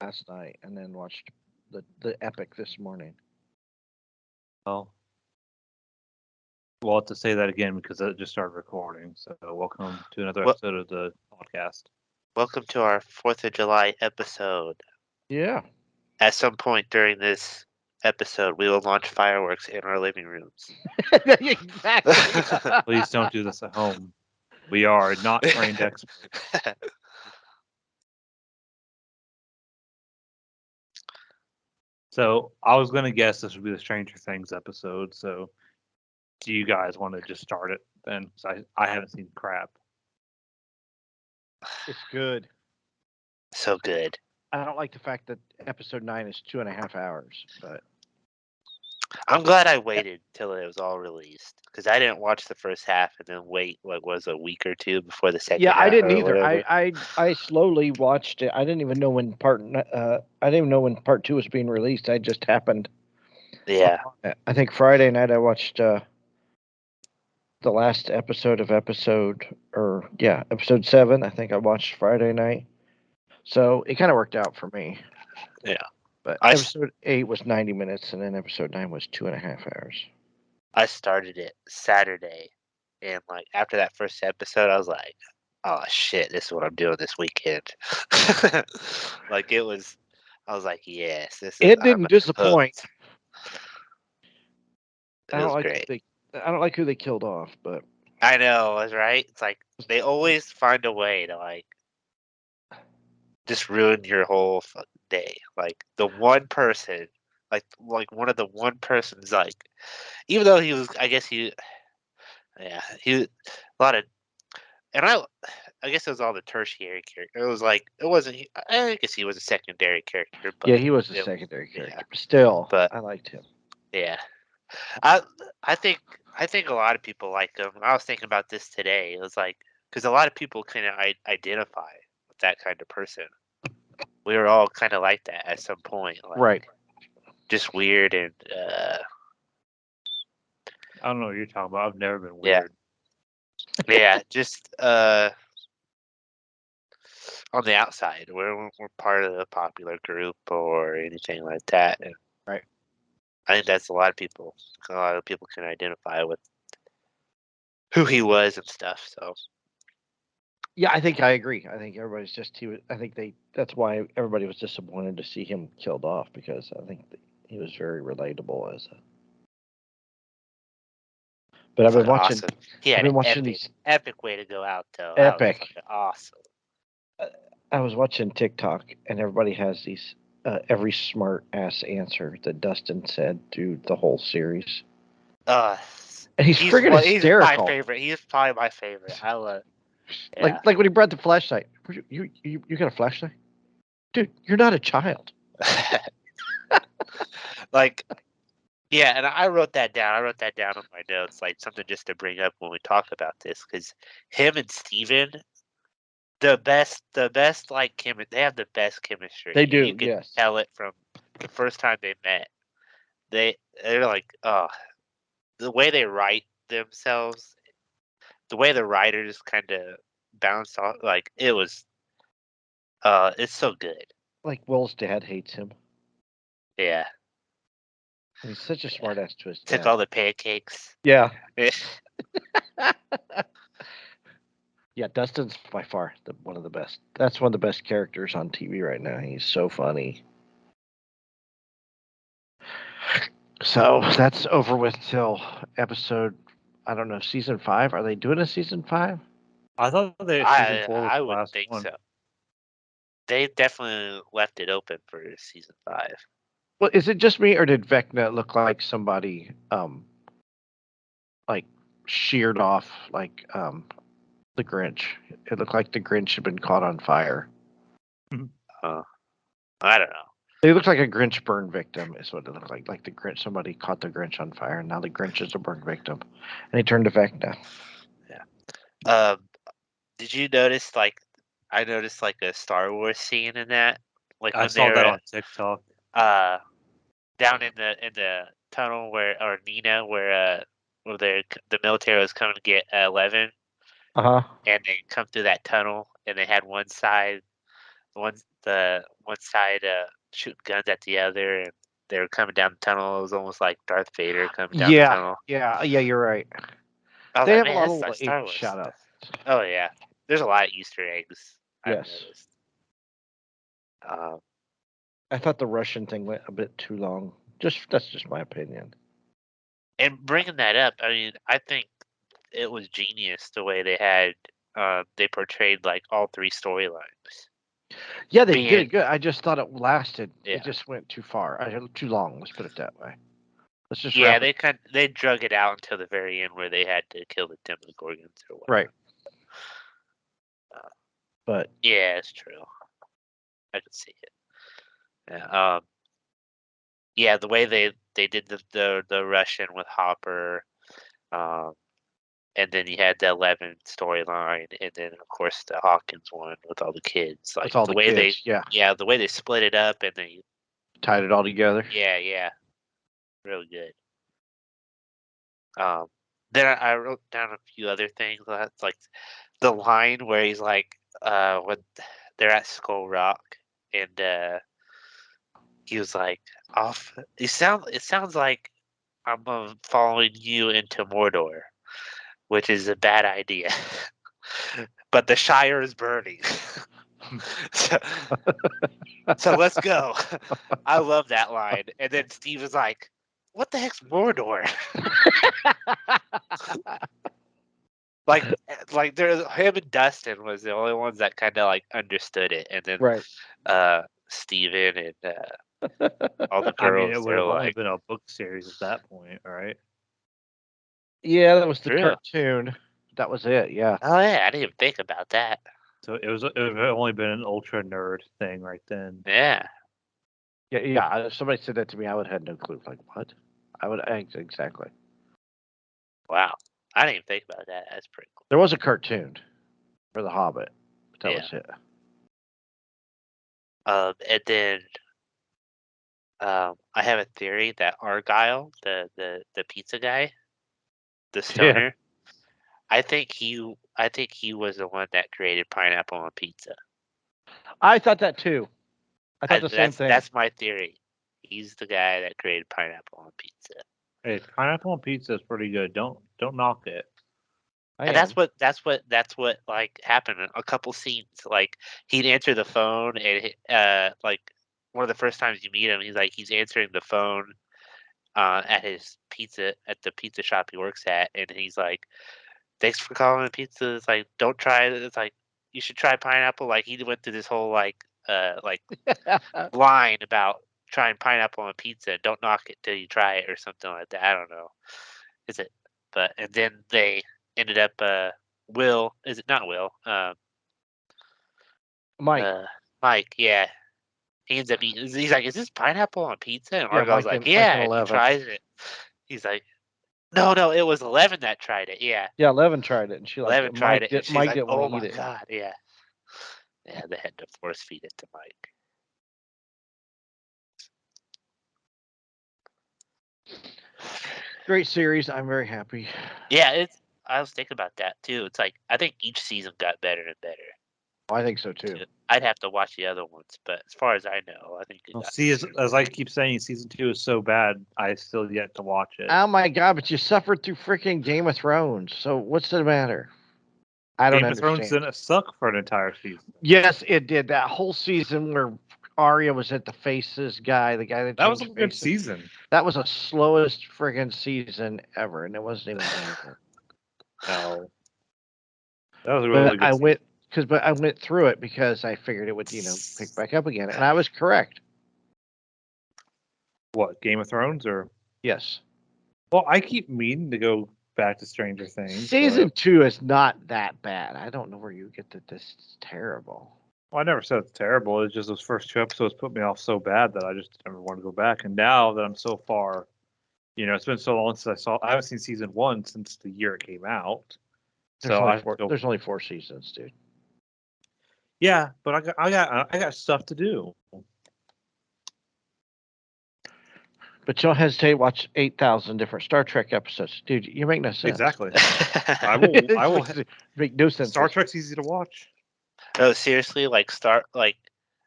last night, and then watched the epic this morning. Well, we'll have to say that again because it just started recording. So, welcome to another Well, episode of the podcast. welcome to our 4th of July episode. Yeah. At some point during this episode, we will launch fireworks in our living rooms. Exactly. Please don't do this at home. We are not trained experts. So, I was going to guess this would be the Stranger Things episode. So, do you guys want to just start it then? 'Cause I haven't seen crap. It's good. So good. I don't like the fact that episode 9 is 2.5 hours, but I'm glad I waited till it was all released because I didn't watch the first half and then wait a week or two before the second yeah, half I didn't or either. whatever. I slowly watched it. I didn't even know when I didn't even know when part 2 was being released. I just happened. Yeah. I think Friday night I watched the last episode of episode 7. I think I watched Friday night. So it kind of worked out for me. Yeah. But I, episode 8 was 90 minutes, and then episode 9 was 2.5 hours. I started it Saturday, and like after that first episode, I was like, "Oh shit, this is what I'm doing this weekend." Like it was, I was like, "Yes, this is." It I'm didn't disappoint. hooked. I It don't was like great. I don't like who they killed off, but I know, right? It's like they always find a way to like just ruin your whole day. Like the one person, like one of the one persons, like even though he was, I guess yeah, he a lot of, and I guess it was all the tertiary character. It was like it wasn't. I guess he was a secondary character, yeah, but he was a it, secondary yeah, character. But still, but I liked him. yeah, I I think I think a lot of people like him. I was thinking about this today. It was like because a lot of people kind of identify with that kind of person. We were all kind of like that at some point, like Right. just weird and I don't know what you're talking about. I've never been yeah, weird. yeah, just on the outside. We're part of the popular group or anything like that. And Right. I think that's a lot of people. A lot of people can identify with who he was and stuff. So Yeah, I think I agree. I think everybody's just he was. I think that's why everybody was disappointed to see him killed off because I think he was very relatable as a. But I've been fucking watching. awesome. He I've had an been watching these epic way to go out though. That was epic. fucking awesome. I was watching TikTok and everybody has these every smart ass answer that Dustin said through the whole series, Uh, and he's friggin' he's my hysterical. favorite. He's probably my favorite. I love. Yeah. Like when he brought the flashlight. You got a flashlight, dude? You're not a child. Like yeah, and I wrote that down. I wrote that down on my notes, like something just to bring up when we talk about this, because him and Steven, the best like they have the best chemistry. They And do, you could yes. tell it from the first time they met. They're like, oh, the way they write themselves, the way the writers kind of bounce off, like it was, it's so good. Like Will's dad hates him. Yeah, And he's such a yeah. smartass to his Took dad. all the pancakes. Yeah. Yeah, Dustin's by far one of the best. That's one of the best characters on TV right now. He's so funny. So that's over with till episode. I don't know, season 5. Are they doing a season 5? I thought they season 4 was I the would last think one. so. They definitely left it open for season 5. Well, is it just me or did Vecna look like somebody like sheared off like the Grinch? It looked like the Grinch had been caught on fire. I don't know. They looked like a Grinch burn victim, is what it looked like. Like the Grinch, somebody caught the Grinch on fire, and now the Grinch is a burn victim, and he turned to Vecna. Yeah. Did you notice I noticed like a Star Wars scene in that, like I when saw that they're on TikTok. down in the tunnel or Nina where the military was coming to get 11, Uh huh. and they come through that tunnel, and they had one side, the one side shooting guns at the other, and they were coming down the tunnel. It was almost like Darth Vader coming down the tunnel. Yeah, you're right. I was They like, have a man, lot this of is like little Star Wars shout stuff. outs. Oh yeah, there's a lot of Easter eggs. I've Yes. noticed. I thought the Russian thing went a bit too long. That's just my opinion. And bringing that up, I mean, I think it was genius the way they portrayed like all three storylines. Yeah, they Being- did good. I just thought it lasted. Yeah. It just went too far. Too long. Let's put it that way. Let's just Yeah, wrap it. they drug it out until the very end where they had to kill the Demogorgons or whatever. Right. But Yeah, it's true. I can see it. Yeah. Yeah, the way they did the Russian with Hopper, and then you had the 11 storyline, and then of course the Hawkins one with all the kids. Like with all the the way kids, the way they split it up, and then tied it all together. yeah, really good. Then I wrote down a few other things. That's like the line where he's like, when they're at Skull Rock, and he was like, "Off." It sounds like I'm following you into Mordor, which is a bad idea. But the Shire is burning. so let's go. I love that line. And then Steve is like, "What the heck's Mordor?" like there's him and Dustin was the only ones that kind of like understood it, and then Right. Steven and all the I mean, girls it would they're have only like, been a book series at that point, right? Yeah, that was the True. cartoon. That was it. Yeah. "Oh yeah, I didn't even think about that." So it would have only been an ultra nerd thing right then. Yeah. Yeah. If somebody said that to me, I would have had no clue. Like what? Exactly. Wow. I didn't even think about that. That's pretty cool. There was a cartoon for The Hobbit, but that Yeah. was it. And then I have a theory that Argyle, the pizza guy, the stoner, I think he was the one that created pineapple on pizza. I thought that too. I thought the same thing. That's my theory. He's the guy that created pineapple on pizza. Hey, pineapple on pizza is pretty good. Don't knock it. And that's what like happened in a couple scenes. Like he'd answer the phone, and like one of the first times you meet him, he's answering the phone at the pizza shop he works at, and he's like, "Thanks for calling the pizza." It's like, "Don't try it." It's like, "You should try pineapple." Like he went through this whole like line about trying pineapple on pizza. Don't knock it till you try it or something like that. I don't know. Is it? But and then they ended up Will, is it not Will? Mike, yeah. He ends up eating, he's like, "Is this pineapple on pizza?" And Argyle's like, "Yeah," and he tries it. He's like, No, it was 11 that tried it, yeah. Yeah, 11 tried it, and she 11 tried it, and she's Mike like, didn't "Oh want to my eat it. god," yeah. Yeah, they had to force feed it to Mike. Great series. I'm very happy. Yeah, I was thinking about that too. It's like I think each season got better and better. I think so too. I'd have to watch the other ones, but as far as I know, I think it got better. As I keep saying, season 2 is so bad. I still yet to watch it. Oh my god! But you suffered through freaking Game of Thrones. So what's the matter? I don't understand. Game of Thrones didn't suck for an entire season. Yes, it did. That whole season where Arya was at the Faces guy, the guy That was a changed good faces. season. That was the slowest friggin' season ever, and it wasn't even over. No, that was a really good. I went through it because I figured it would, pick back up again, and I was correct. What, Game of Thrones or? Yes. Well, I keep meaning to go back to Stranger Things. Season 2 is not that bad. I don't know where you get that this is terrible. Well, I never said it's terrible. It's just those first 2 episodes put me off so bad that I just never want to go back. And now that I'm so far, it's been so long since I haven't seen season 1 since the year it came out. There's only 4 seasons, dude. Yeah, but I got stuff to do. But don't hesitate to watch 8,000 different Star Trek episodes. Dude, you make no sense. Exactly. I will make no sense. Star Trek's easy to watch. No, seriously, like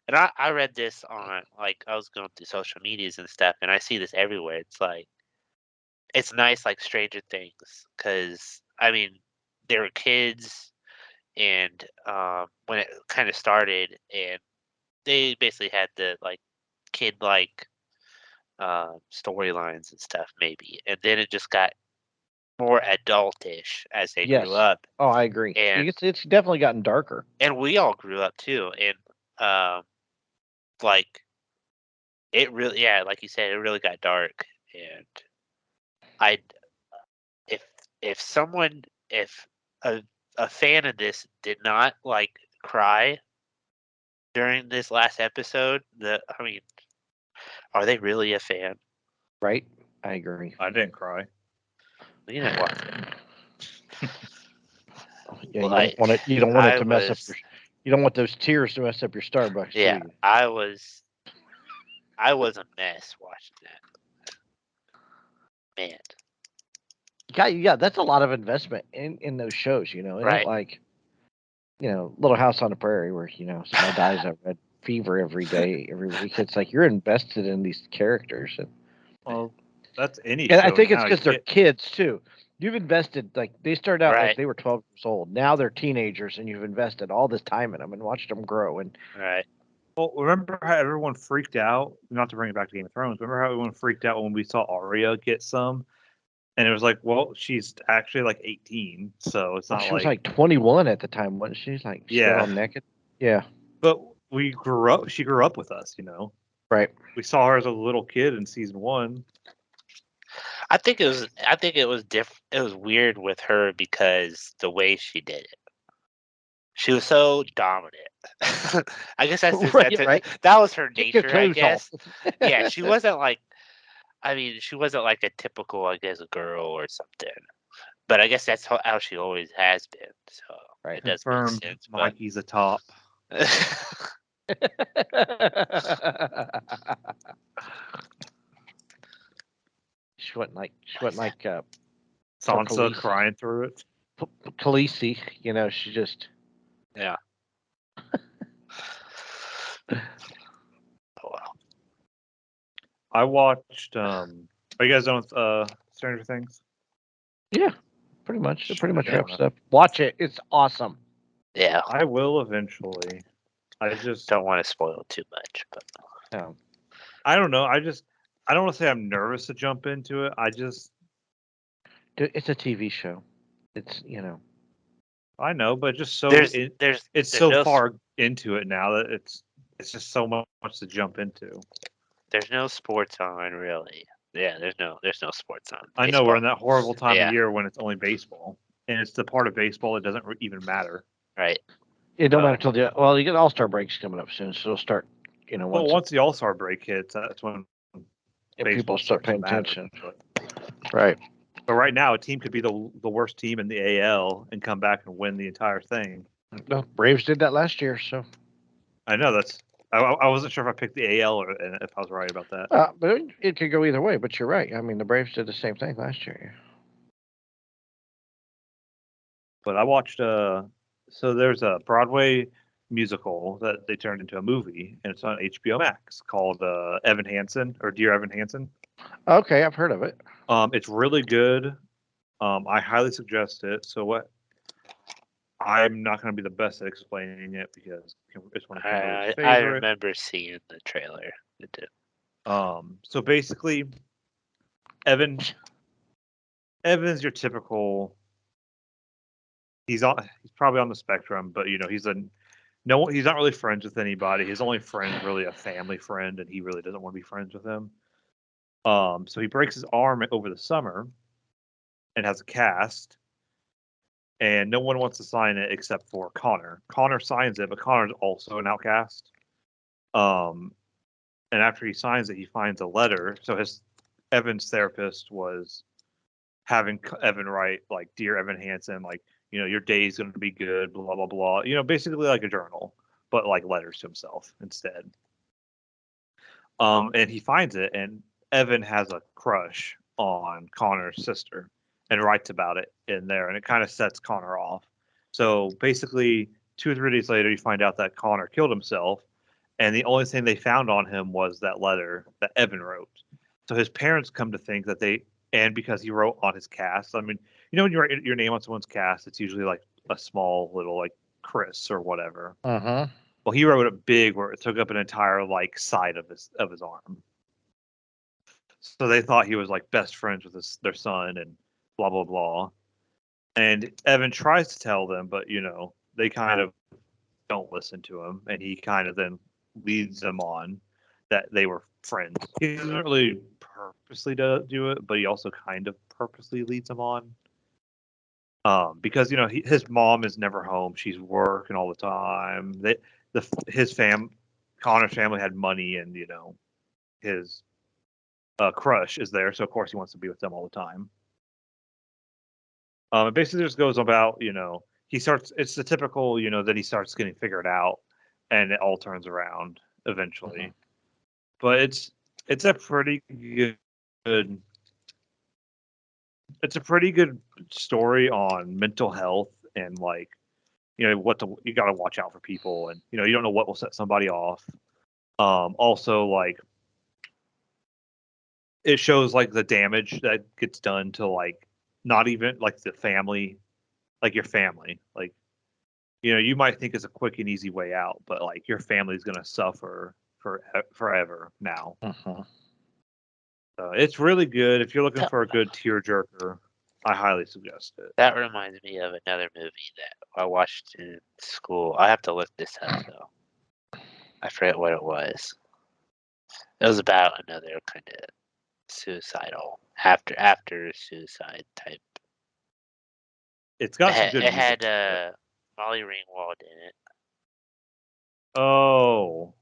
And I read this on, like, I was going through social medias and stuff, and I see this everywhere. It's like, it's nice, like Stranger Things, because, I mean, they were kids, and when it kind of started, and they basically had the, like, kid-like storylines and stuff, maybe. And then it just got more adultish as they grew Yes. up. Oh, I agree. And It's definitely gotten darker. and we all grew up too. And like it really, yeah, like you said, it really got dark. And I, if if someone, if a a fan of this did not like cry during this last episode, I mean, are they really a fan? Right? I agree. I didn't cry. You didn't watch it. Yeah, you Like, don't want it. You don't want it I to mess up was, your. You don't want those tears to mess up your Starbucks, yeah, do you? I was a mess watching that. Man, Yeah, that's a lot of investment in those shows. You know, it ain't right? like Little House on the Prairie where somebody dies of red fever every day, every week. It's like you're invested in these characters, Well, that's any and I show think it's now. because they're kids too. You've invested like they started out like Right, they were 12 years old. Now they're teenagers, and you've invested all this time in them and watched them grow. And right. Well, remember how everyone freaked out? Not to bring it back to Game of Thrones. Remember how everyone freaked out when we saw Arya get some, and it was like, well, she's actually like 18, so it's well, not she was like, like 21 at the time, wasn't she? Like she got all yeah. naked. Yeah, But we grew up. She grew up with us. right. We saw her as a little kid in season 1. I think it was. I think it was diff. It was weird with her because the way she did it. She was so dominant. I guess Right, right. that was her Take your nature. I clothes off. guess. Yeah, she wasn't like. I mean, she wasn't like a typical, I guess, girl or something. But I guess that's how she always has been. So Right. it does make Confirmed. sense. But Mikey's a top. She went like Sansa Khaleesi. crying through it. Khaleesi, she just yeah. Oh well. I watched. Are you guys done with Stranger Things? yeah, pretty much. It pretty much Yeah. wraps up. Watch it. It's awesome. Yeah. I will eventually. I just Don't want to spoil too much, but Um, I don't know. I don't want to say I'm nervous to jump into it. dude, it's a TV show. I know, but just so there's it's there's so no far into it now that it's just so much to jump into. there's no sports on really. Yeah, there's no sports on. I know we're in Baseball. that horrible time Yeah. of year when it's only baseball, and it's the part of baseball that doesn't even matter. Right. it don't matter until you get All-Star breaks coming up soon, so it'll start. Well, once the All-Star break hits, that's when If people baseball start starts to paying matter. attention. But Right. right now, a team could be the worst team in the AL and come back and win the entire thing. No, Braves did that last year, so. I know that's. I wasn't sure if I picked the AL or if I was right about that. But it could go either way. But you're right. I mean, the Braves did the same thing last year. But I watched. So there's a Broadway musical that they turned into a movie, and it's on HBO Max called Evan Hansen or Dear Evan Hansen. Okay, I've heard of it. It's really good. I highly suggest it. So what? I'm not going to be the best at explaining it because it's one of Kimberly's I favorite. remember seeing the trailer. It did. So basically, Evan's your typical. He's probably on the spectrum, but he's he's not really friends with anybody. His only friend's really a family friend, and he really doesn't want to be friends with him. So he breaks his arm over the summer and has a cast, and no one wants to sign it except for Connor. Connor signs it, but Connor's also an outcast. And after he signs it, he finds a letter. So Evan's therapist was having Evan write like, "Dear Evan Hansen, like, your day's going to be good, blah blah blah." Basically like a journal, but like letters to himself instead. And he finds it, and Evan has a crush on Connor's sister and writes about it in there, and it kind of sets Connor off. So basically, 2 or 3 days later, you find out that Connor killed himself, and the only thing they found on him was that letter that Evan wrote. So his parents come to think that and because he wrote on his cast, I mean, when you write your name on someone's cast, it's usually like a small little like Chris or whatever. Uh-huh. Well, he wrote it big where it took up an entire like side of his arm. So they thought he was like best friends with their son and blah blah blah. And Evan tries to tell them, but they kind of don't listen to him, and he kind of then leads them on that they were friends. He doesn't really purposely do it, but he also kind of purposely leads them on. Because his mom is never home; she's working all the time. Connor's family had money, and his crush is there, so of course he wants to be with them all the time. It basically just goes about, he starts. It's the typical, that he starts getting figured out, and it all turns around eventually. Mm-hmm. But it's a pretty good. It's a pretty good story on mental health and like, you got to watch out for people, and you don't know what will set somebody off. Also, like, it shows like the damage that gets done to like not even like the family, like your family, like you might think it's a quick and easy way out, but like your family's gonna suffer forever now. Uh-huh. It's really good. If you're looking for a good tearjerker, I highly suggest it. That reminds me of another movie that I watched in school. I have to look this up though. I forget what it was. It was about another kind of suicidal after suicide type. It's got some good It music. had Molly Ringwald in it. Oh,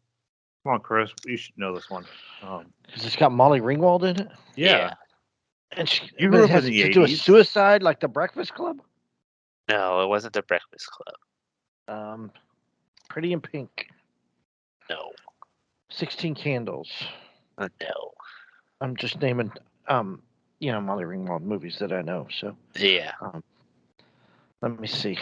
come on, Chris. You should know this one. Has this got Molly Ringwald in it? Yeah. And You but grew it up has in the to do a 80s? suicide like the Breakfast Club? No, it wasn't The Breakfast Club. Pretty in Pink. No. 16 Candles. No. I'm just naming Molly Ringwald movies that I know. So Yeah. let me see.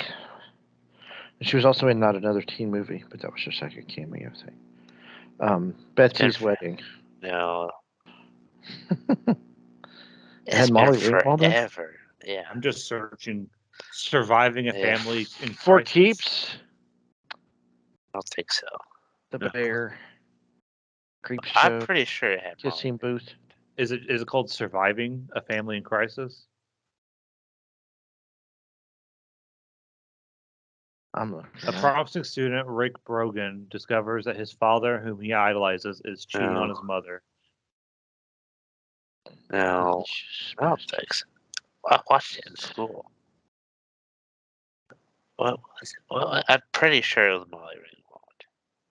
She was also in Not Another Teen Movie, but that was her second cameo thing. Betsy's Wedding. No. It It's had Molly been Ringwald in? forever. Yeah. I'm just searching surviving a Yeah. family in Four crisis. Keeps. I don't think so. The No. Bear. Creep Show. I'm pretty sure it had Kissing Booth. Is it called Surviving a Family in Crisis? I'm looking A promising student, Rick Brogan, discovers that his father, whom he idolizes, is cheating on his mother. No. I don't think so. I watched it in school. What was it? Well, I'm pretty sure it was Molly Ringwald.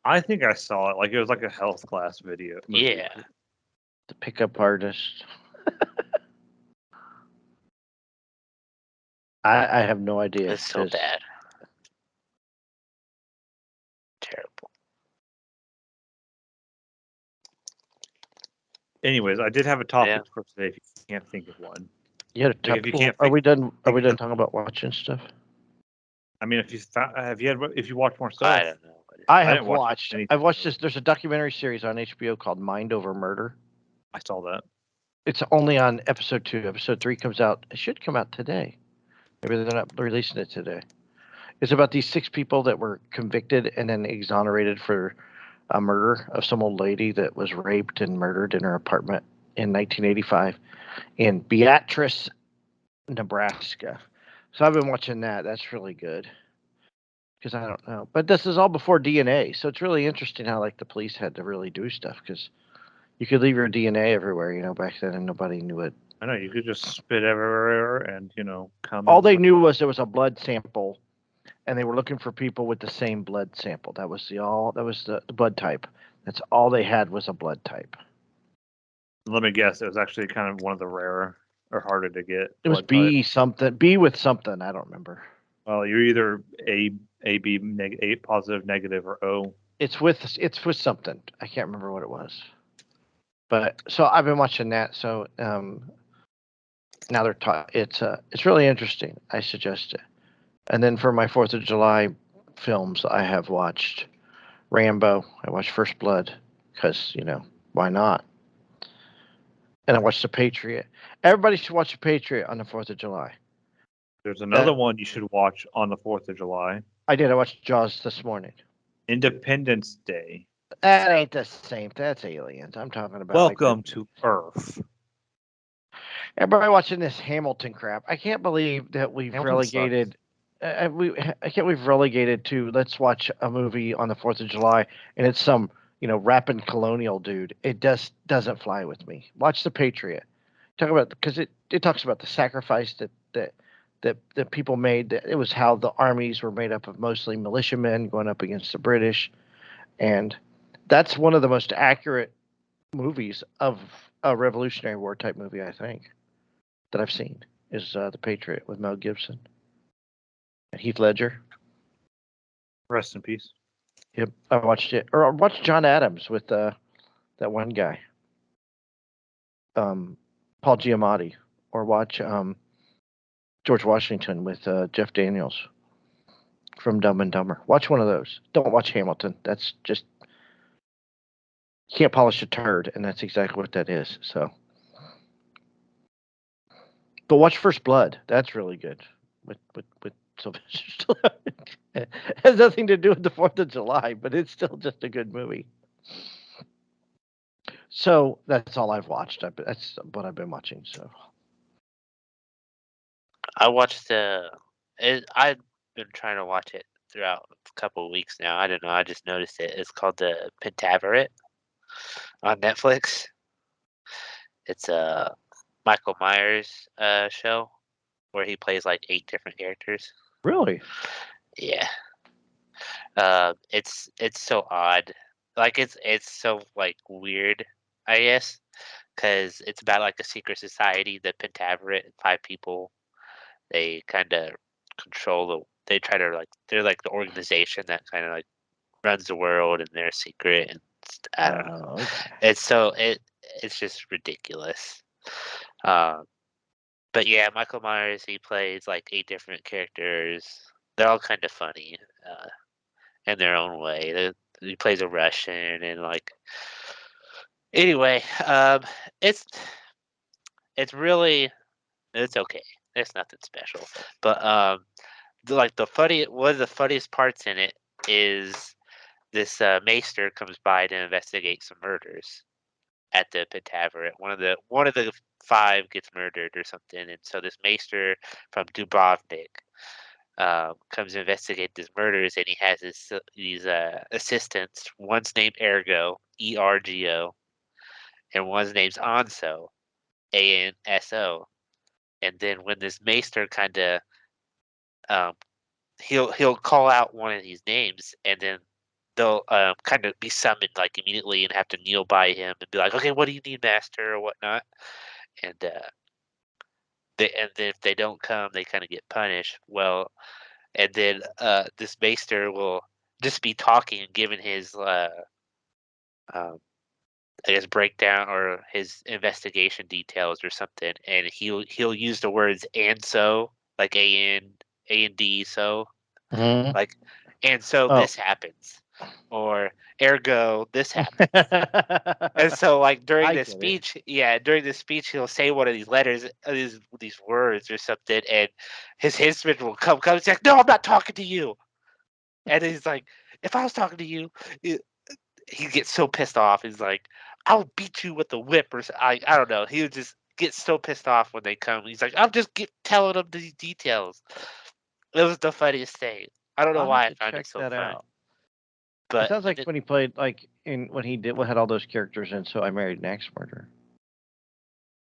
I think I saw it. Like, it was like a health class video. Movie. Yeah. The Pickup Artist. I have no idea. It's so bad. Terrible. Anyways, I did have a topic for today. If you can't think of one, You had a Like, if you topic. can't Are we done? Are we think done talking about watching stuff? I mean, if you watched more stuff, I don't know. I didn't have watch watched. anything I've watched new. this. There's a documentary series on HBO called Mind Over Murder. I saw that. It's only on episode 2. Episode 3 comes out. It should come out today. Maybe they're not releasing it today. It's about these 6 people that were convicted and then exonerated for a murder of some old lady that was raped and murdered in her apartment in 1985 in Beatrice, Nebraska. So I've been watching that. That's really good. Because I don't know. But this is all before DNA. So it's really interesting how like the police had to really do stuff because you could leave your DNA everywhere, back then and nobody knew it. I know you could just spit everywhere and come. All they knew was there was a blood sample and they were looking for people with the same blood sample. That was the blood type. That's all they had was a blood type. Let me guess. It was actually kind of one of the rarer or harder to get. It was B something. B with something. I don't remember. Well, you're either A B A positive, negative, or O. It's with something. I can't remember what it was. But so I've been watching that. So now they're it's really interesting. I suggest it. And then for my 4th of July films, I have watched Rambo. I watched First Blood because why not? And I watched The Patriot. Everybody should watch The Patriot on the 4th of July. There's another one you should watch on the 4th of July. I did. I watched Jaws this morning. Independence Day. That ain't the same. That's aliens. I'm talking about. Welcome to Earth. Everybody watching this Hamilton crap. I can't believe that we've Hamilton relegated. I can't we've relegated to let's watch a movie on the 4th of July and it's some rapping colonial dude. It doesn't fly with me. Watch The Patriot. Talk about because it talks about the sacrifice that people made. That it was how the armies were made up of mostly militiamen going up against the British, and that's one of the most accurate movies of a Revolutionary War type movie I think that I've seen is The Patriot with Mel Gibson and Heath Ledger. Rest in peace. Yep, I watched it. Or I watched John Adams with that one guy, Paul Giamatti, or watch George Washington with Jeff Daniels from Dumb and Dumber. Watch one of those. Don't watch Hamilton. That's just you can't polish a turd, and that's exactly what that is. So, but watch First Blood. That's really good with Sylvester Stallone. It has nothing to do with the 4th of July, but it's still just a good movie. So that's all I've watched. That's what I've been watching. So I watched I've been trying to watch it throughout a couple of weeks now. I don't know. I just noticed it. It's called the Pentaverate on Netflix. It's a Michael Myers show where he plays like 8 different characters. really, Yeah. It's so odd. Like it's so like weird, I guess, because it's about like a secret society, the Pentaverate, 5 people. They kind of control the. They try to like they're like the organization that kind of like runs the world, and they're secret. And I don't know. okay. It's just ridiculous. Um, but yeah, Michael Myers, he plays like 8 different characters. They're all kind of funny. In their own way. He plays a Russian and like. Anyway, it's really it's okay. It's nothing special, but one of the funniest parts in it is this maester comes by to investigate some murders at the Pentaverate. One of the 5 gets murdered or something, and so this maester from Dubrovnik comes to investigate these murders, and he has these assistants. One's named Ergo, and one's name's Anso, Anso. And then when this maester kind of um, he'll call out one of these names, and then they'll kind of be summoned like immediately and have to kneel by him and be like, "Okay, what do you need, master?" or whatnot. And and then if they don't come, they kind of get punished. Well, and then this maester will just be talking and giving his I guess breakdown or his investigation details or something, and he'll use the words "and so," like A N D so, Mhm. like, and so Oh. this happens, or ergo this happens. And so like I get it. during the speech he'll say one of these letters, these words or something, and his henchman will come and say, "No, I'm not talking to you." And he's like, "If I was talking to you," he gets so pissed off. He's like, "I'll beat you with the whip," or I don't know. He would just get so pissed off when they come. He's like, "I'm just telling them these details." It was the funniest thing. I don't know I'll have why I to found it check so that funny. out. It But sounds like when he played when he had all those characters in So I Married an Axe Murderer.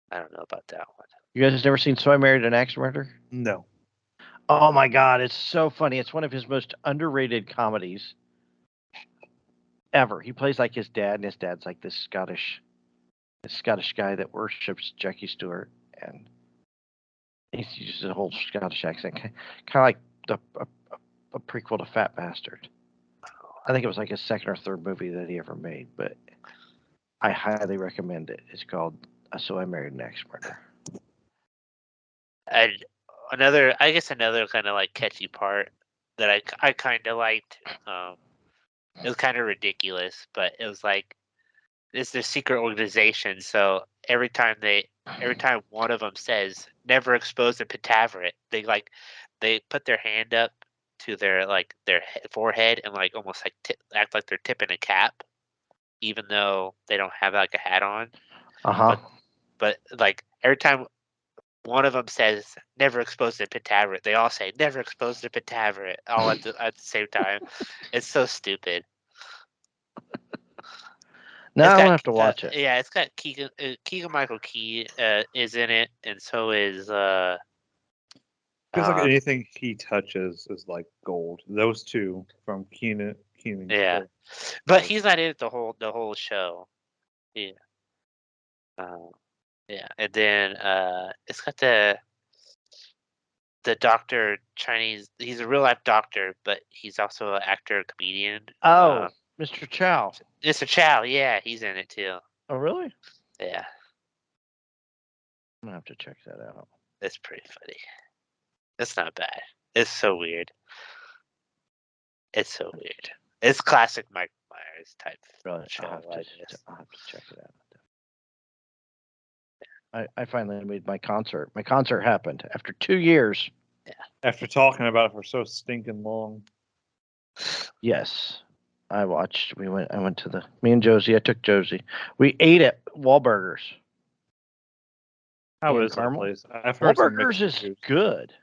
I don't know about that one. You guys never seen So I Married an Axe Murderer? No. Oh my god, it's so funny. It's one of his most underrated comedies ever. He plays like his dad, and his dad's like this Scottish guy that worships Jackie Stewart, and he uses a whole Scottish accent, kind of like a prequel to Fat Bastard. I think it was like his 2nd or 3rd movie that he ever made, but I highly recommend it. It's called So I Married an Axe Murderer. And another kind of like catchy part that I kind of liked. It was kind of ridiculous, but it was like it's their secret organization. So every time one of them says "never expose the Pentaverate," they put their hand up to their forehead and like almost like act like they're tipping a cap, even though they don't have like a hat on. Uh-huh. But like every time one of them says "never expose the Pentaverate," they all say "never expose the Pentaverate" all at the same time. It's so stupid. Now It's I'm gonna got have to watch it. yeah, it's got Keegan Michael Key is in it, and so is Feels like um, anything he touches is like gold. Those two from Keenan. yeah, but he's not in it the whole show. Yeah, um, yeah, and then it's got the doctor Chinese. He's a real life doctor, but he's also an actor, comedian. Oh, Mr. Chow. Mr. Chow, yeah, he's in it too. Oh, really? Yeah, I'm gonna have to check that out. it's pretty funny. It's not bad. It's so weird. It's so weird. It's classic Mike Myers type Really, show. I'll I guess. have to check it out. I finally made my concert. My concert happened after 2 years. After talking about it for so stinking long. Yes. I went to me and Josie, I took Josie. We ate at Wahlburgers. How in is that Carmel. place? I've heard some Wahlburgers mixed is reviews. good.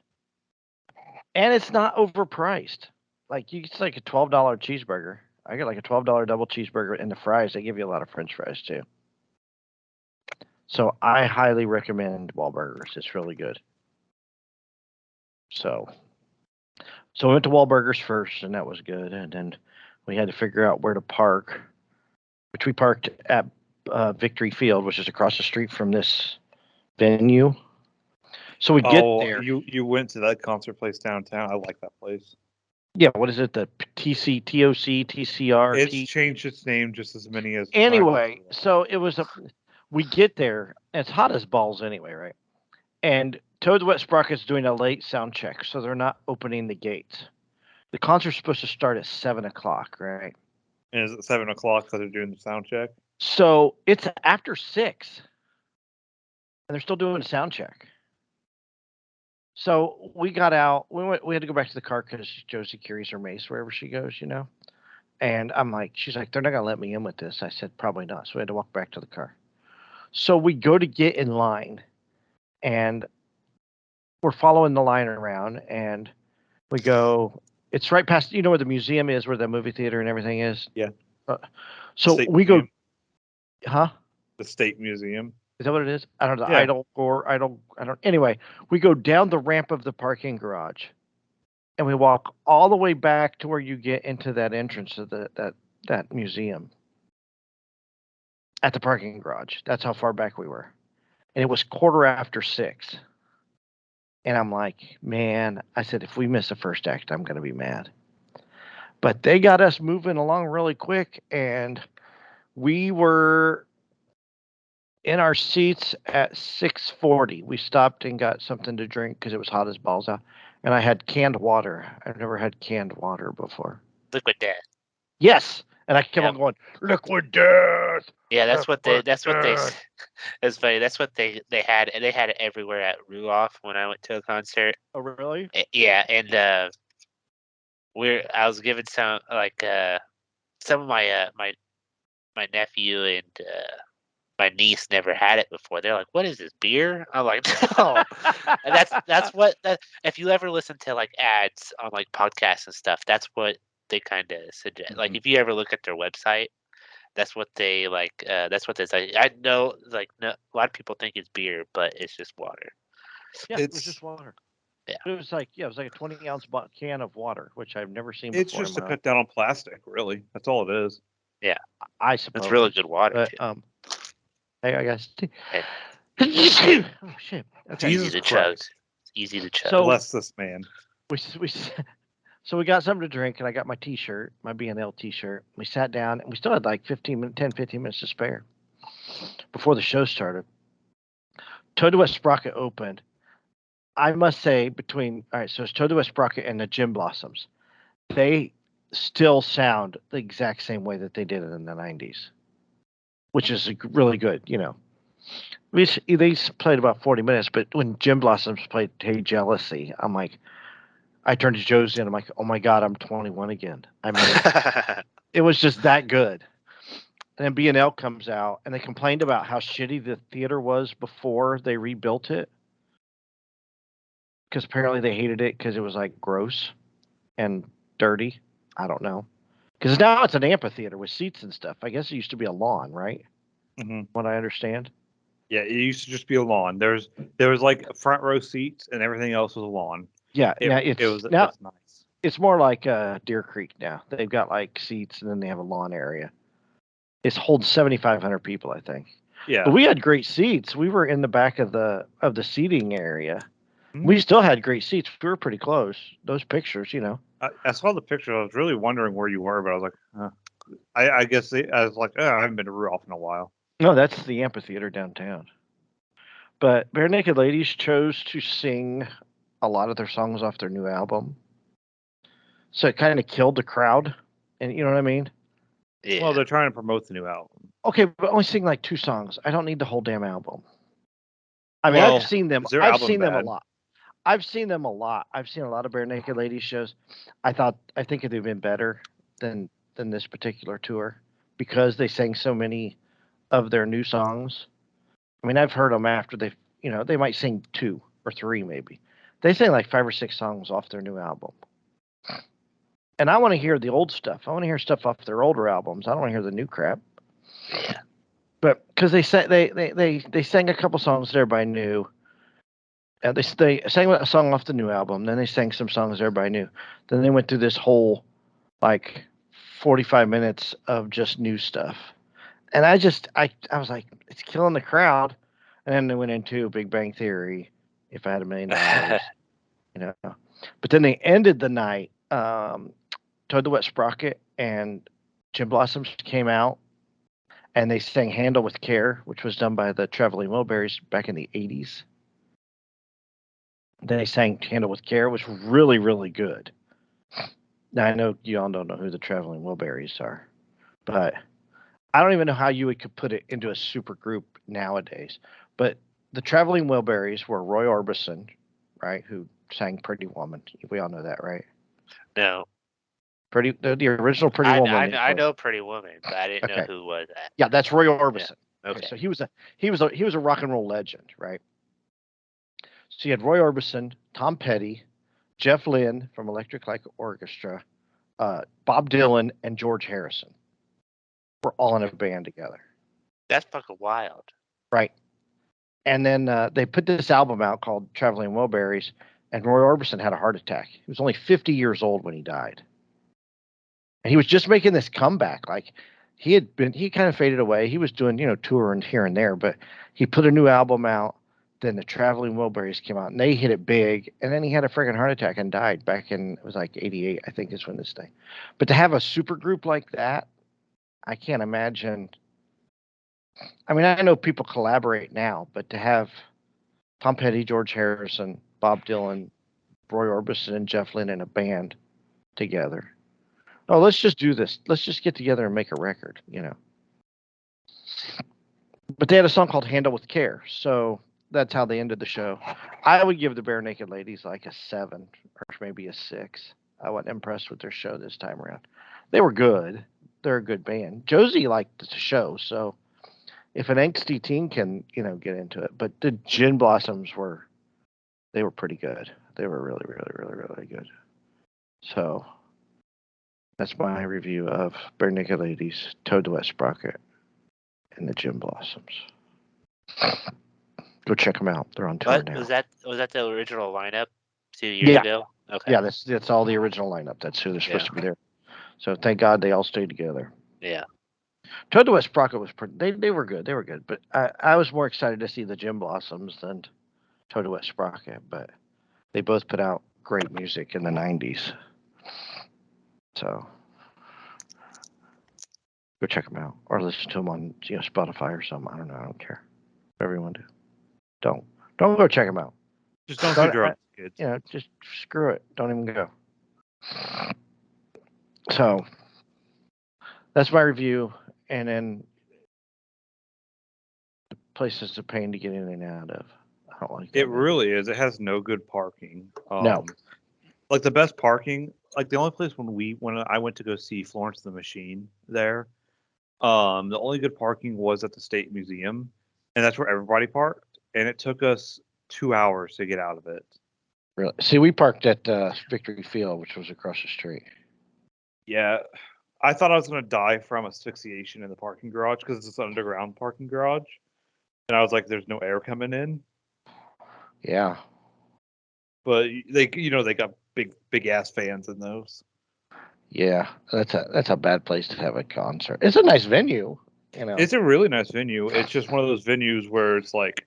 And it's not overpriced. Like it's like a $12 cheeseburger. I got like a $12 double cheeseburger and the fries. They give you a lot of French fries too. So I highly recommend Wahlburgers. It's really good. So we went to Wahlburgers first, and that was good. And then we had to figure out where to park, which we parked at Victory Field, which is across the street from this venue. So we get there. You went to that concert place downtown. I like that place. Yeah, what is it? The TCR. It's changed its name just as many as. Anyway, so it was we get there. And it's hot as balls anyway, right? And Toad the Wet Sprocket's doing a late sound check, so they're not opening the gates. The concert's supposed to start at 7:00, right? And is it 7:00 because they're doing the sound check? So it's after 6, and they're still doing a sound check. So we got out. We had to go back to the car because Josie carries her mace wherever she goes, you know. And she's like, they're not gonna let me in with this. I said, probably not. So we had to walk back to the car. So we go to get in line, and we're following the line around, and we go. It's right past, you know, where the museum is, where the movie theater and everything is. Yeah. So State we Museum. go, huh? The State Museum. Is that what it is? I don't know. Yeah. I don't. Anyway, we go down the ramp of the parking garage, and we walk all the way back to where you get into that entrance of that museum. At the parking garage. That's how far back we were, and it was 6:15. And I'm like, man, I said, if we miss the first act, I'm gonna be mad. But they got us moving along really quick, and we were in our seats at 6:40. We stopped and got something to drink because it was hot as balls out. And I had canned water. I've never had canned water before. Liquid Death. Yes. And I kept on going, Liquid Death. Yeah, that's what they. That's funny. That's what they had, and they had it everywhere at Ruoff when I went to a concert. Oh, really? Yeah, and I was given some some of my my nephew and my niece never had it before. They're like, "What is this, beer?" I'm like, "No." And that's what that. If you ever listen to like ads on like podcasts and stuff, that's what they kind of suggest. Mm-hmm. Like if you ever look at their website, that's what they like. That's what they say. I know, like, no, a lot of people think it's beer, but it's just water. Yeah, it was just water. Yeah, it was like a 20-ounce can of water, which I've never seen It's before. just to cut down on plastic, really. That's all it is. Yeah, I suppose it's really good water but, too. Hey, I guess. Hey. Oh shit! Okay. Easy to chug. Easy to chug. So bless this man. So we got something to drink, and I got my T-shirt, my B&L T-shirt. We sat down, and we still had like 10, 15 minutes to spare before the show started. Toad the Wet Sprocket opened. I must say, so it's Toad the Wet Sprocket and the Gin Blossoms. They still sound the exact same way that they did it in the 90s, which is really good, you know. They played about 40 minutes, but when Jim Blossoms played Hey Jealousy, I'm like, I turned to Josie and I'm like, oh my God, I'm 21 again. I mean, it was just that good. And then B&L comes out and they complained about how shitty the theater was before they rebuilt it. Because apparently they hated it because it was like gross and dirty. I don't know. Because now it's an amphitheater with seats and stuff. I guess it used to be a lawn, right? Mm-hmm. What I understand. Yeah, it used to just be a lawn. There was like front row seats and everything else was a lawn. Yeah, It was now nice. it's more like Deer Creek now. They've got like seats and then they have a lawn area. It holds 7,500 people, I think. Yeah. But we had great seats. We were in the back of the seating area. Mm-hmm. We still had great seats. We were pretty close. Those pictures, you know. I saw the picture. I was really wondering where you were, but I was like, I guess I was like, I haven't been to Rudolph in a while. No, that's the amphitheater downtown. But Bare Naked Ladies chose to sing a lot of their songs off their new album. So it kind of killed the crowd. And you know what I mean? Yeah. Well, they're trying to promote the new album. Okay, but only sing like 2 songs. I don't need the whole damn album. I mean, Well, I've seen them. is their I've album seen them a bad? lot. I've seen them a lot. I've seen a lot of Bare Naked Ladies shows. I think they've been better than this particular tour because they sang so many of their new songs. I mean, I've heard them after they might sing 2 or 3 maybe. They sing like 5 or 6 songs off their new album. And I want to hear the old stuff. I want to hear stuff off their older albums. I don't want to hear the new crap. Yeah. But because they sang a couple songs that everybody knew. They sang a song off the new album. Then they sang some songs everybody knew. Then they went through this whole like 45 minutes of just new stuff. And I was like, it's killing the crowd. And then they went into Big Bang Theory, If I Had $1 Million, you know. But then they ended the night. Toad the Wet Sprocket and Jim Blossoms came out and they sang Handle with Care, which was done by the Traveling Wilburys back in the 80s. They sang Handle with Care, which was really, really good. Now, I know you all don't know who the Traveling Wilburys are, but I don't even know how you could put it into a super group nowadays. But the Traveling Wilburys were Roy Orbison, right, who sang Pretty Woman. We all know that, right? No. The original Pretty Woman. I know Pretty Woman, but I didn't know who was that. Yeah, that's Roy Orbison. Yeah. Okay. So he was a rock and roll legend, right? So you had Roy Orbison, Tom Petty, Jeff Lynne from Electric Light Orchestra, Bob Dylan, and George Harrison were all in a band together. That's fucking wild. Right. And then they put this album out called Traveling Wilburys, and Roy Orbison had a heart attack. He was only 50 years old when he died. And he was just making this comeback. Like he kind of faded away. He was doing, touring here and there, but he put a new album out. Then the Traveling Wilburys came out and they hit it big. And then he had a freaking heart attack and died back in, it was like 88, I think is when this thing. But to have a super group like that, I can't imagine. I mean, I know people collaborate now, but to have Tom Petty, George Harrison, Bob Dylan, Roy Orbison, and Jeff Lynne in a band together. Oh, let's just do this. Let's just get together and make a record, But they had a song called Handle with Care. So that's how they ended the show. I would give the Bare Naked Ladies like a 7 or maybe a 6. I wasn't impressed with their show this time around. They were good. They're a good band. Josie liked the show. So if an angsty teen can, get into it. But the Gin Blossoms they were pretty good. They were really, really, really, really good. So that's my review of Bare Naked Ladies, Toad the Wet Sprocket, and the Gin Blossoms. Go check them out. They're on tour now. Was that the original lineup 2 years ago? Okay. Yeah, that's all the original lineup. That's who they're supposed to be there. So thank God they all stayed together. Yeah. Toad the Wet Sprocket was pretty. They were good. They were good. But I was more excited to see the Gin Blossoms than Toad the Wet Sprocket. But they both put out great music in the 90s. So go check them out or listen to them on Spotify or something. I don't know. I don't care. Whatever you want to do. Don't go check them out. Just don't do drugs, kids. Just screw it. Don't even go. So that's my review. And then the place is a pain to get in and out of. I don't like that. It really is. It has no good parking. No. Like the best parking, like the only place when I went to go see Florence the Machine there, the only good parking was at the State Museum, and that's where everybody parked. And it took us 2 hours to get out of it. Really? See, we parked at Victory Field, which was across the street. Yeah, I thought I was gonna die from asphyxiation in the parking garage because it's an underground parking garage, and I was like, "There's no air coming in." Yeah. But they got big ass fans in those. Yeah. That's a bad place to have a concert. It's a nice venue, you know. It's a really nice venue. It's just one of those venues where it's like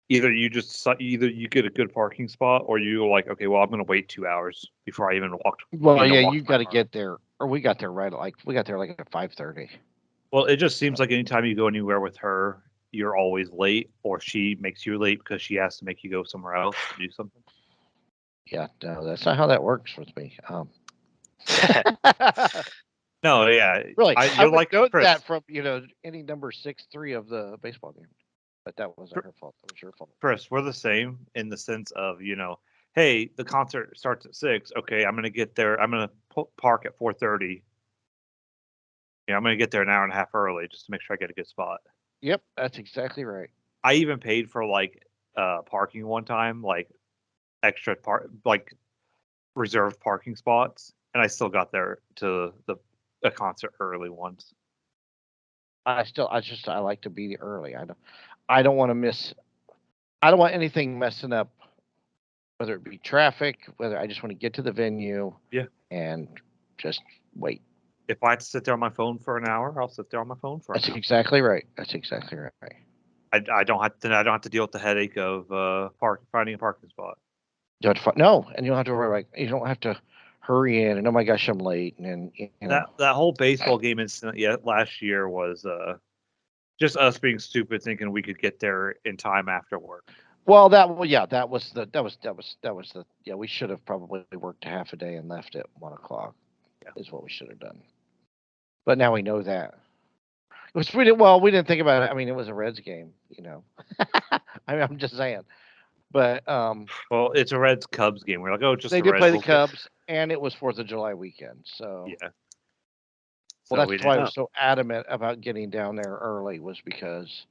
either you get a good parking spot or you're like, okay, well, I'm gonna wait 2 hours before I even walked. Well, yeah, walk you to my got to car. get there, or we got there like at 5:30. Well, it just seems like anytime you go anywhere with her, you're always late, or she makes you late because she has to make you go somewhere else to do something. Yeah, no, that's not how that works with me. No, yeah, Really, I you're would like note Chris. that from any number 6-3 of the baseball game, but that wasn't her fault. That was your fault. Chris, we're the same in the sense of, hey, the concert starts at 6. Okay, I'm gonna get there. I'm gonna park at 4:30. I'm gonna get there an hour and a half early just to make sure I get a good spot. Yep, that's exactly right. I even paid for like parking one time, like extra like reserved parking spots, and I still got there to a concert early once. I like to be early. I don't want to miss. I don't want anything messing up, whether it be traffic, whether I just want to get to the venue. Yeah. And just wait. If I have to sit there on my phone for an hour, I'll sit there on my phone for an hour. That's exactly right. That's exactly right. I don't have to deal with the headache of finding a parking spot. No, and you don't have to worry. You don't have to hurry in. And oh my gosh, I'm late. And that whole baseball game incident last year was just us being stupid, thinking we could get there in time after work. Well, that was the we should have probably worked half a day and left at 1:00. Yeah. Is what we should have done. But now we know that. We didn't think about it. I mean, it was a Reds game, I mean, I'm just saying. But well, it's a Reds Cubs game. We're like, oh, just they did play the Cubs, and it was 4th of July weekend. So yeah. Well, that's why I was so adamant about getting down there early, was because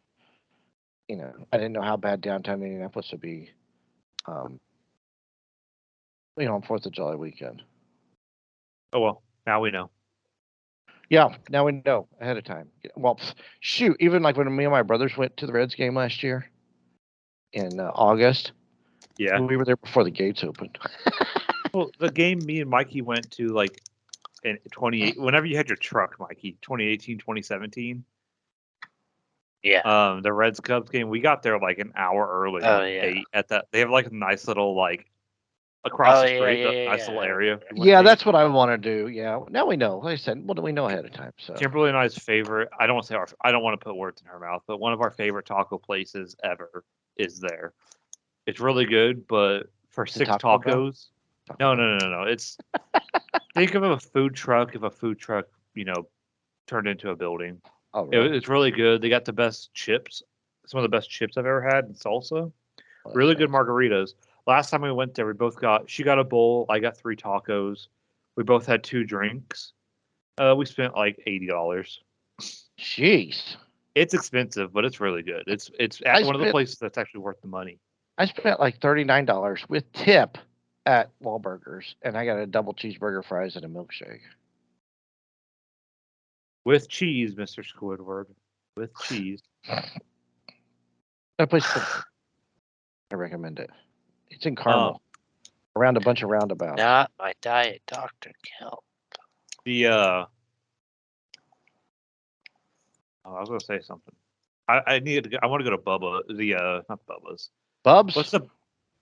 I didn't know how bad downtown Indianapolis would be. On 4th of July weekend. Oh well, now we know. Yeah, now we know ahead of time. Well, shoot, even like when me and my brothers went to the Reds game last year in August. Yeah, we were there before the gates opened. Well, the game me and Mikey went to like in 28. Whenever you had your truck, Mikey, 2018, 2017. Yeah. The Reds Cubs game, we got there like an hour early. Oh yeah. At that, they have like a nice little like across the street, nice little area. Yeah, that's what I want to do. Yeah, now we know. Like I said, what do we know ahead of time? So Kimberly and I's favorite. I don't want to say I don't want to put words in her mouth, but one of our favorite taco places ever is there. It's really good, but for 6 tacos. No. It's think of a food truck if a food truck, turned into a building. Oh, really? It's really good. They got the best chips. Some of the best chips I've ever had in salsa. Really good margaritas. Last time we went there, she got a bowl. I got 3 tacos. We both had 2 drinks. We spent like $80. Jeez. It's expensive, but it's really good. It's one of the places that's actually worth the money. I spent like $39 with tip at Wahlburgers, and I got a double cheeseburger, fries, and a milkshake. With cheese, Mr. Squidward. With cheese. That place, I recommend it. It's in Carmel, around a bunch of roundabouts. Not my diet doctor Kelp. I was gonna say something. I want to go to Bubba. Not Bubba's. Bub's. What's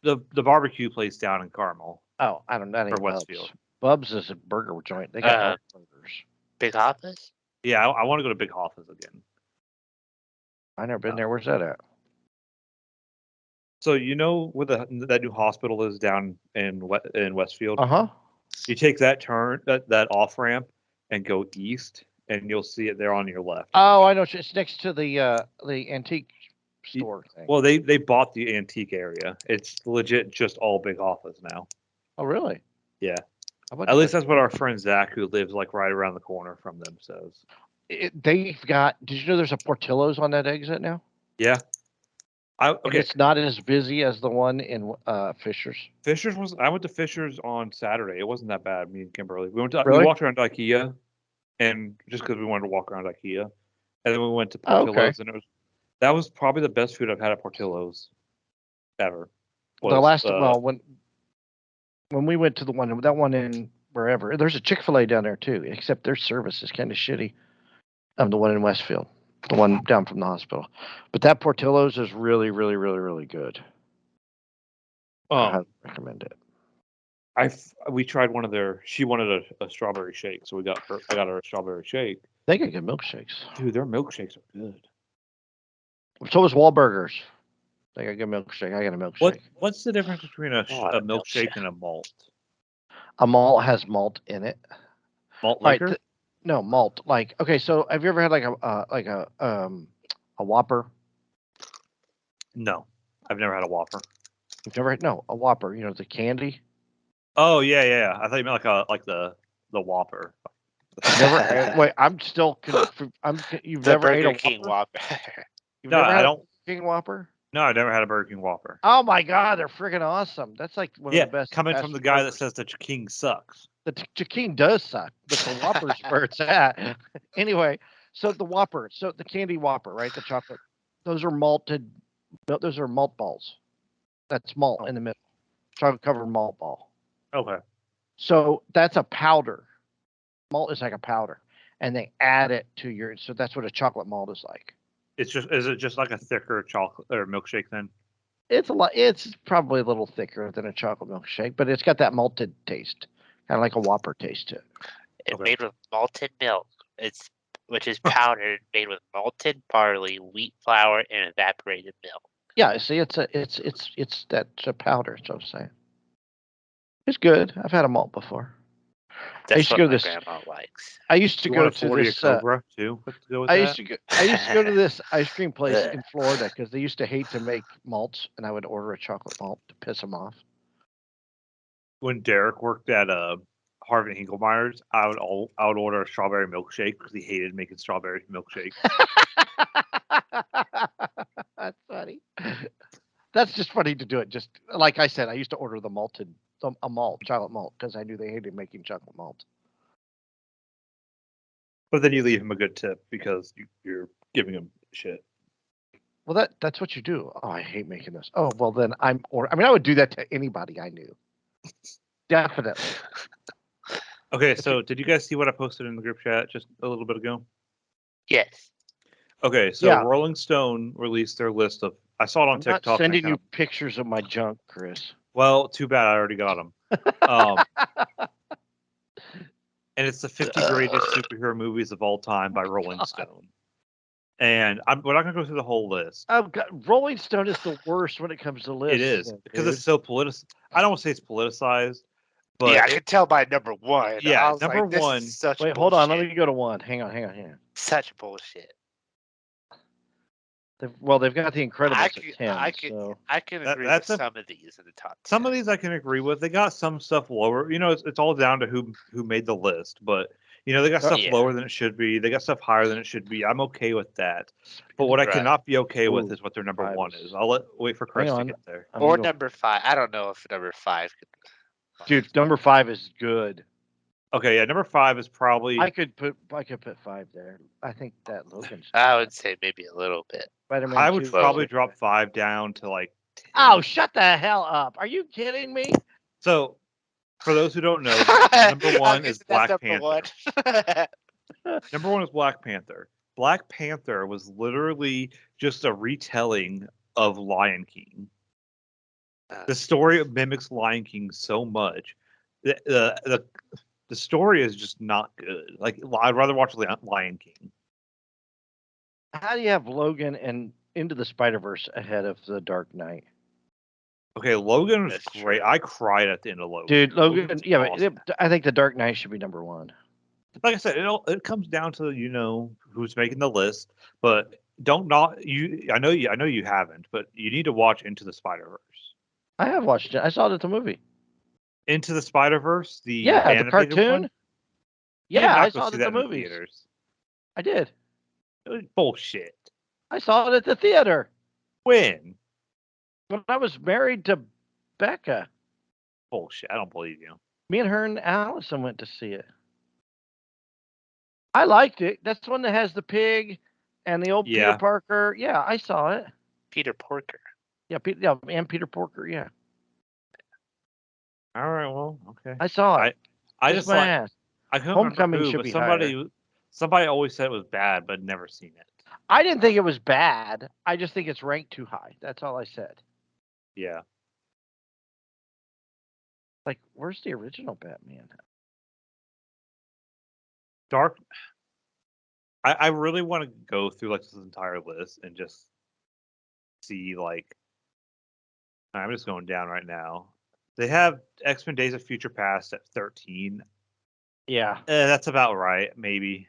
the barbecue place down in Carmel? Oh, I don't know. Or Westfield. Bub's is a burger joint. They got burgers. Big Office. Yeah, I want to go to Big Office again. I never been there. Where's that at? So where that new hospital is down in Westfield? Uh-huh. You take that turn, that off ramp, and go east, and you'll see it there on your left. Oh, I know. It's next to the antique store thing. Well, they bought the antique area. It's legit just all big office now. Oh, really? Yeah. How At least that's what our friend Zach, who lives like right around the corner from them, says. They've got. Did you know there's a Portillo's on that exit now? Yeah. And it's not as busy as the one in Fisher's. Fisher's was. I went to Fisher's on Saturday. It wasn't that bad. Me and Kimberly. We Really? walked around IKEA, and just because we wanted to walk around IKEA, and then we went to Oh, Portillo's, okay. and that was probably the best food I've had at Portillo's ever. The last when we went to that one in wherever, there's a Chick-fil-A down there too, except their service is kind of shitty. The one in Westfield, the one down from the hospital. But that Portillo's is really, really, really, really good. I highly recommend it. We tried one of their. She wanted a strawberry shake, so I got her a strawberry shake. They got good milkshakes. Dude, their milkshakes are good. So is Wahlburgers. They got good milkshake. I got a milkshake. What's the difference between a milkshake and a malt? A malt has malt in it. Malt liquor? No, malt. Like, okay, so have you ever had like a Whopper? No, I've never had a Whopper. You've never had a Whopper? You know, the candy. Oh yeah. I thought you meant like the Whopper. Never. Wait, I'm still. You've never ate a King Whopper? No, I don't. King Whopper. No, I never had a Burger King Whopper. Oh my God, they're freaking awesome. That's like one of the best. Coming from the guy that says the King sucks. The King does suck, but the Whopper's where it's at. Anyway, so the Whopper, so the candy Whopper, right? The chocolate. Those are malted. Those are malt balls. That's malt in the middle. Chocolate covered malt ball. Okay. So that's a powder. Malt is like a powder, and they add it to your. So that's what a chocolate malt is like. Is it just like a thicker chocolate or milkshake then? It's probably a little thicker than a chocolate milkshake, but it's got that malted taste, kind of like a Whopper taste to it. It's made with malted milk. Which is powdered, made with malted barley, wheat flour, and evaporated milk. Yeah, see, it's a powder. That's what I'm saying. It's good. I've had a malt before. That's what my grandma likes. I used to go to this. Cobra too. I used to go to this ice cream place in Florida because they used to hate to make malts, and I would order a chocolate malt to piss them off. When Derek worked at Harvey Hinklemeyer's, I would order a strawberry milkshake because he hated making strawberry milkshake. That's funny. That's just funny to do it. Just like I said, I used to order chocolate malt, because I knew they hated making chocolate malt. But then you leave him a good tip because you're giving him shit. Well, that's what you do. Oh, I hate making this. Oh, well then I would do that to anybody I knew. Definitely. Okay, so did you guys see what I posted in the group chat just a little bit ago? Yes. Okay, so Rolling Stone released their list of. I saw it on TikTok. I'm not sending you pictures of my junk, Chris. Well, too bad. I already got them. And it's the 50 greatest superhero movies of all time by Rolling Stone. And we're not going to go through the whole list. Oh, God. Rolling Stone is the worst when it comes to lists. It is because it's so politicized. I don't want to say it's politicized, but I can tell by number one. Yeah, number one. Wait, hold on. Let me go to one. Hang on. Such bullshit. They've got the Incredibles at 10. I can agree with some of these in the top 10. Some of these I can agree with. They got some stuff lower. It's all down to who made the list, but they got stuff lower than it should be. They got stuff higher than it should be. I'm okay with that. But what I cannot be okay with is what their number one is. I'll wait for Chris to get there. Or number 5. I don't know if number 5 could. Dude, number 5 is good. Okay, yeah, number 5 is probably. I could put 5 there. I think that Logan's. I would say maybe a little bit. Spider-Man I would probably drop 5 down to like 10. Oh, shut the hell up! Are you kidding me? So, for those who don't know, number 1 is Black Panther. Number 1 is Black Panther. Black Panther was literally just a retelling of Lion King. The story mimics Lion King so much. The story is just not good. Like, I'd rather watch Lion King. How do you have Logan and Into the Spider-Verse ahead of The Dark Knight? Okay, Logan was great. I cried at the end of Logan. Dude, Logan, awesome. But I think The Dark Knight should be number 1. like I said, it comes down to who's making the list, but don't not you. I know you haven't, but you need to watch Into the Spider-Verse. I have watched it. I saw it at the movie. Into the Spider-Verse, the Yeah, the animated cartoon. one. You did Yeah, I not go saw it see at that the in the movies. theaters. I did. It was bullshit. I saw it at the theater When? when I was married to Becca. Bullshit. I don't believe you. Me and her and Allison went to see it. I liked it. That's the one that has the pig and the old Peter Yeah. Parker. Yeah, I saw it. Peter Porker. Yeah, and Peter Porker. Yeah, All right. Well, okay. I saw it. I Kiss just my like ass. I couldn't Homecoming remember who, should but be higher. somebody always said it was bad, but never seen it. I didn't think it was bad. I just think it's ranked too high. That's all I said. Yeah. Like, where's the original Batman? Dark. I really want to go through like this entire list and just see like. I'm just going down right now. They have X-Men: Days of Future Past at 13. Yeah, That's about right, maybe.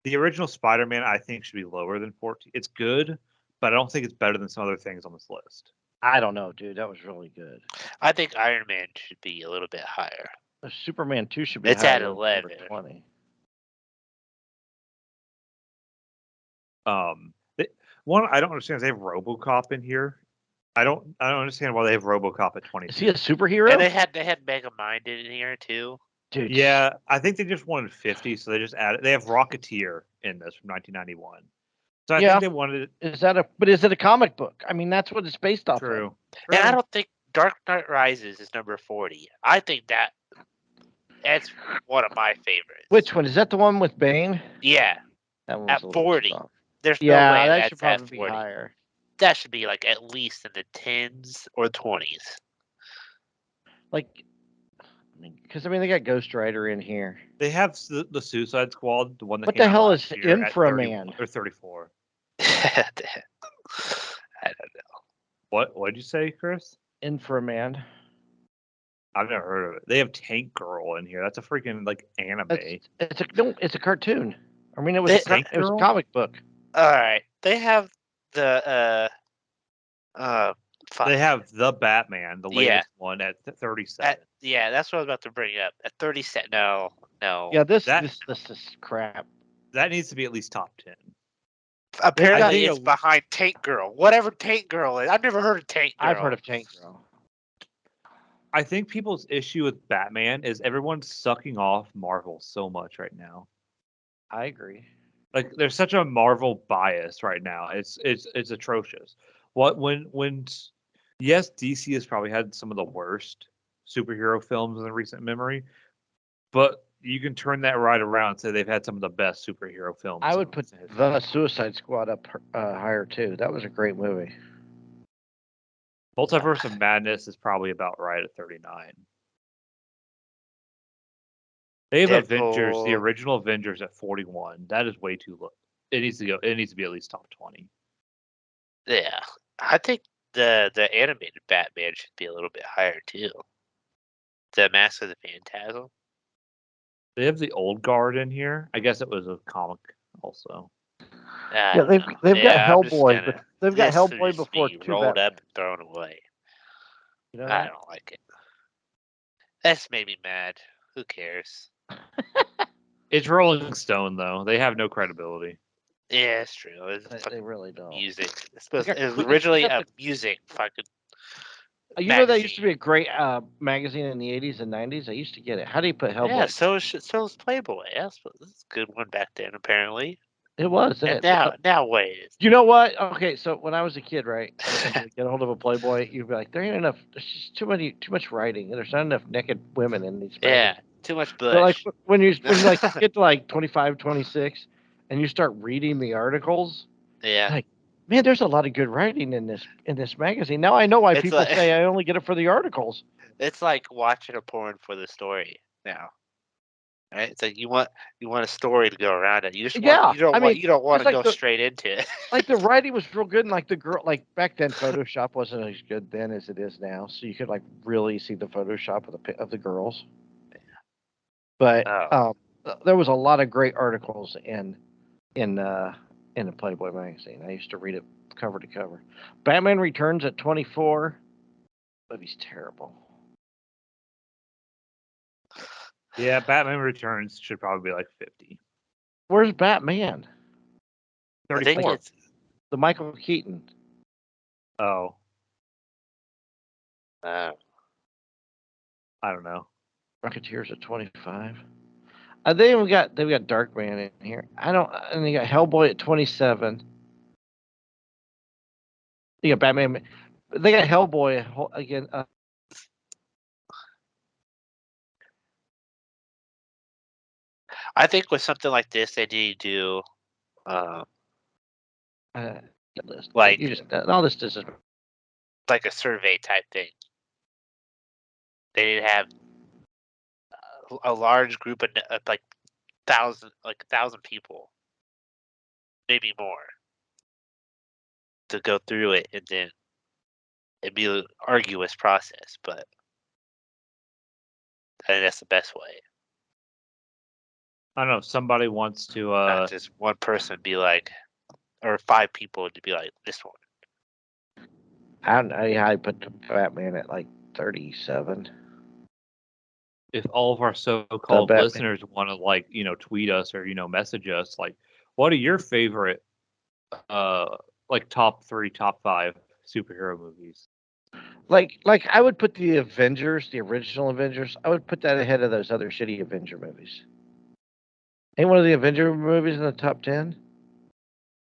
The original Spider-Man, I think, should be lower than 14. It's good, but I don't think it's better than some other things on this list. I don't know, dude. That was really good. I think Iron Man should be a little bit higher. Superman 2 should be It's higher at than 11. 20. One I don't understand is they have RoboCop in here. I don't understand why they have RoboCop at 22. Is he a superhero? And they had Megamind in here too. Dude, Yeah, I think they just wanted 50, so they just added. They have Rocketeer in this from 1991. So I think they wanted. Is it a comic book? I mean, that's what it's based off of. True. And I don't think Dark Knight Rises is number 40. I think that's one of my favorites. Which one? Is that the one with Bane? Yeah. That one's At a little 40. soft. There's Yeah, no way that that's should probably at be 40. higher. That should be like at least in the 10s or 20s. Like, because I mean, they got Ghost Rider in here. They have the Suicide Squad, the one that What came the out hell last is year at 30 Inframan? or 34. I don't know. What'd you say, Chris? Inframan. I've never heard of it. They have Tank Girl in here. That's a freaking like anime. It's a cartoon. I mean, it was Tank it was a Girl? comic book. All right. They have the fuck. They have the Batman, the latest Yeah. one at 37. Yeah, that's what I was about to bring up. At 37. No. Yeah, this That- is crap. That needs to be at least top 10. Apparently, got- it's behind Tank Girl. Whatever Tank Girl is. I've never heard of Tank Girl. I've heard of Tank Girl. I think people's issue with Batman is everyone's sucking off Marvel so much right now. I agree. Like there's such a Marvel bias right now. It's atrocious. Yes, DC has probably had some of the worst superhero films in the recent memory, but you can turn that right around and say they've had some of the best superhero films. I would put the Suicide Squad up higher too. That was a great movie. Multiverse of Madness is probably about right at 39. They have Avengers, the Deadpool. original Avengers at 41. That is way too low. It needs to be at least top 20. Yeah. I think the animated Batman should be a little bit higher too. The Mask of the Phantasm. They have the Old Guard in here. I guess it was a comic also. Yeah, they've got Hellboy, but they've got Hellboy before two two rolled Batman. up and thrown away. You know I that? don't like it. That's made me mad. Who cares? It's Rolling Stone though. They have no credibility. Yeah, it's true. It's They really don't. music. It got- was we originally got a music fucking. You know that used to be a great magazine in the 80s and 90s? I used to get it. How do you put Hellboy? Yeah, so is Playboy. That's a good one back then, apparently. It was. And now what is? You know what? Okay, so when I was a kid, right, and get a hold of a Playboy, you'd be like, there ain't enough. There's just too much writing. There's not enough naked women in these. Yeah, magazines. too much bush. So like when you like get to like 25, 26, and you start reading the articles, yeah. like, man, there's a lot of good writing in this magazine. Now I know why It's people like- say I only get it for the articles. It's like watching a porn for the story now. Right? It's like you want a story to go around it. You just Yeah, you don't I want mean, you don't want it's to like go straight into it. Like the writing was real good, and like the girl, like back then, Photoshop wasn't as good then as it is now, so you could like really see the Photoshop of the girls. But there was a lot of great articles in the Playboy magazine. I used to read it cover to cover. Batman Returns at 24. Movie's terrible. Yeah, Batman Returns should probably be like 50. Where's Batman? I think 34. it's The Michael Keaton. Oh, uh, I don't know. Rocketeers at 25. They've got Darkman in here. And they got Hellboy at 27. They got Batman. They got Hellboy again. I think with something like this, they need to do List. like You just all this is like a survey type thing. They need to have a large group of like 1,000 people, maybe more, to go through it, and then it'd be an arduous process. But I think that's the best way. I don't know if somebody wants to. Not just one person be like, or 5 people to be like this one. I don't know how I put the Batman at like 37. If all of our so-called Batman. listeners want to, like, tweet us or message us, like, what are your favorite, like top 3, top 5 superhero movies? Like I would put the Avengers, the original Avengers, I would put that ahead of those other shitty Avenger movies. Ain't one of the Avenger movies in the top 10?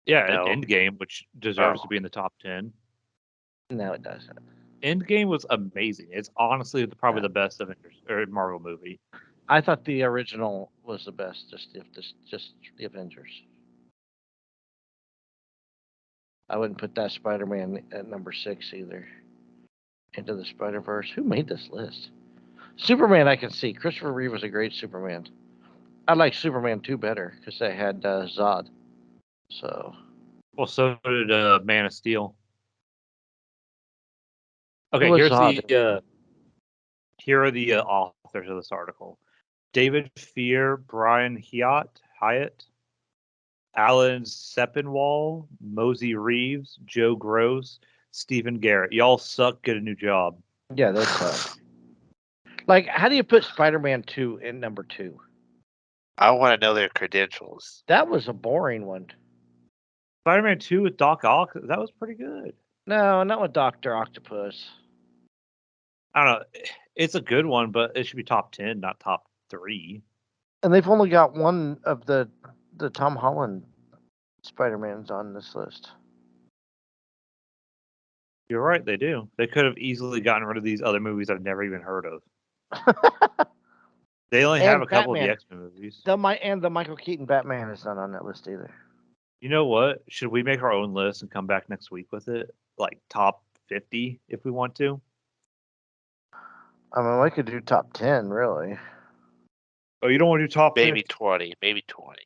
Yeah, No. Endgame, which deserves to be in the top 10. No, it doesn't. Endgame was amazing. It's honestly probably the best Avengers or Marvel movie. I thought the original was the best, just the Avengers. I wouldn't put that Spider-Man at number 6 either. Into the Spider-Verse. Who made this list? Superman, I can see. Christopher Reeve was a great Superman. I like Superman 2 better because they had Zod. So. Well, so did Man of Steel. Okay, Who was here's Zod? here are the authors of this article: David Fear, Brian Hyatt, Alan Sepinwall, Mosey Reeves, Joe Gross, Stephen Garrett. Y'all suck. Get a new job. Yeah, they suck. Like, how do you put Spider-Man 2 in number 2? I want to know their credentials. That was a boring one. Spider-Man 2 with Doc Ock, that was pretty good. No, not with Dr. Octopus. I don't know. It's a good one, but it should be top 10, not top 3. And they've only got one of the Tom Holland Spider-Mans on this list. You're right, they do. They could have easily gotten rid of these other movies I've never even heard of. They only have a couple of the X-Men movies. The Michael Keaton Batman is not on that list either. You know what? Should we make our own list and come back next week with it? Like top 50 if we want to? I mean, we could do top 10, really. Oh, you don't want to do top Maybe 50? 20. Maybe 20.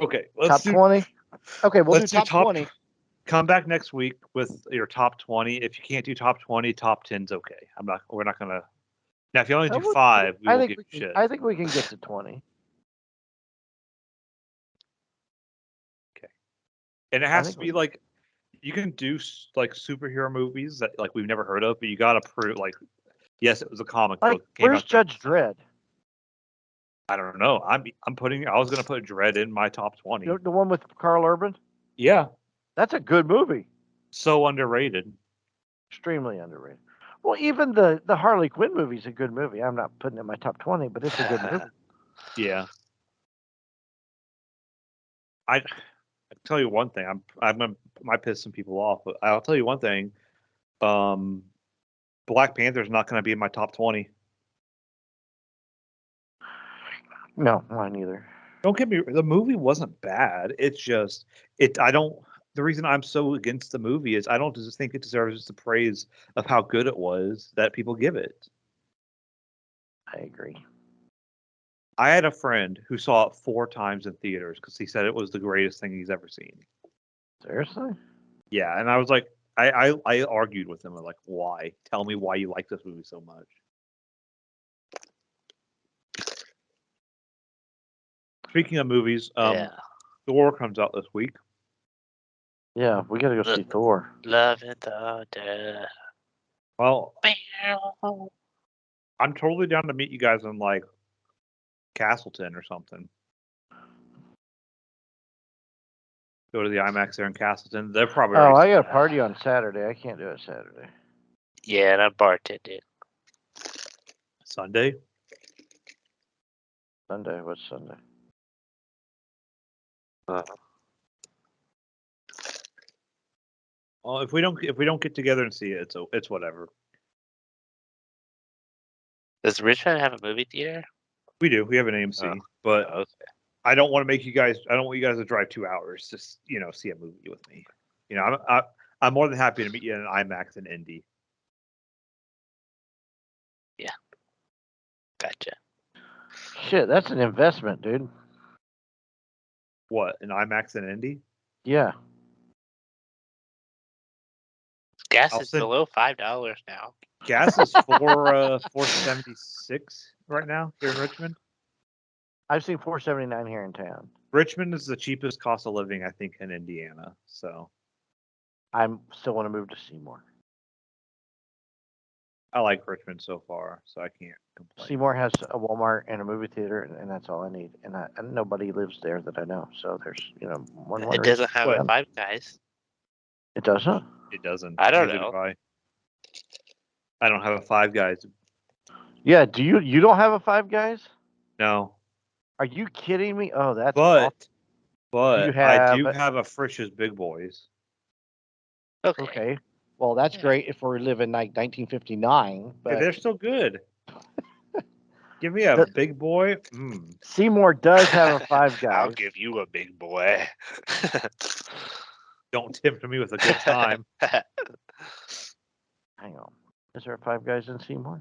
Okay, top 20? Okay, we'll do top 20. Come back next week with your top 20. If you can't do top 20, top 10's okay. We're not gonna. Now, if you only do 5, we will give you shit. I think we can get to 20. Okay. And it has to be like, you can do like superhero movies that like we've never heard of, but you gotta prove like, yes, it was a comic book. Where's Judge Dredd? I don't know. I was gonna put Dredd in my top 20. The one with Carl Urban? Yeah. That's a good movie. So underrated. Extremely underrated. Well, even the Harley Quinn movie is a good movie. I'm not putting it in my top 20, but it's a good movie. Yeah. I tell you one thing. Might piss some people off, but I'll tell you one thing. Black Panther's not going to be in my top 20. No, mine either. Don't get me. The movie wasn't bad. It's just I don't. The reason I'm so against the movie is I don't just think it deserves the praise of how good it was that people give it. I agree. I had a friend who saw it 4 times in theaters because he said it was the greatest thing he's ever seen. Seriously? Yeah, and I was like, I argued with him. I'm like, why? Tell me why you like this movie so much. Speaking of movies, Yeah. Thor comes out this week. Yeah, we gotta go see Thor. Love and Thunder. Well, I'm totally down to meet you guys in like Castleton or something. Go to the IMAX there in Castleton. They're probably. Oh, I already got a sold out. party on Saturday. I can't do it Saturday. Yeah, and I'm bartending. Sunday. Sunday. What's Sunday? Well, if we don't get together and see it, it's whatever. Does Richmond have a movie theater? We do. We have an AMC, but Okay. I don't want to make you guys. I don't want you guys to drive 2 hours to see a movie with me. I'm more than happy to meet you in an IMAX in Indy. Gotcha. Shit, that's an investment, dude. What, an IMAX in Indy? Yeah. Gas I'll is send- below $5 now. Gas is $4.76 right now here in Richmond. I've seen $4.79 here in town. Richmond is the cheapest cost of living, I think, in Indiana. So I still want to move to Seymour. I like Richmond so far, so I can't complain. Seymour has a Walmart and a movie theater, and that's all I need. And nobody lives there that I know. So there's, one. It doesn't have a What? Five Guys. It doesn't. It doesn't. I don't Neither know. do I don't have a Five Guys. Yeah. Do you? You don't have a Five Guys? No. Are you kidding me? Oh, that's But awful. I do have a Frisch's Big Boys. Okay. Well, that's great if we live in like 1959. But They're still good. Give me a big boy. Seymour does have a Five Guys. I'll give you a big boy. Don't tempt me with a good time. Hang on. Is there a Five Guys in Seymour?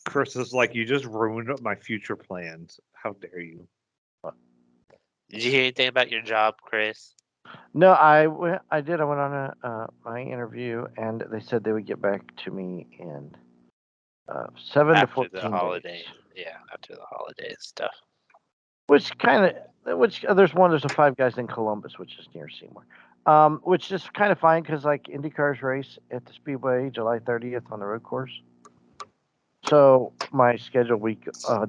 Chris is like, you just ruined my future plans. How dare you? Did you hear anything about your job, Chris? No, I did. I went on my interview, and they said they would get back to me in 7 to 14 After the holidays. days. Yeah, after the holidays and stuff. Which there's a Five Guys in Columbus, which is near Seymour. Which is kind of fine because like IndyCars race at the Speedway July 30th on the road course. So my scheduled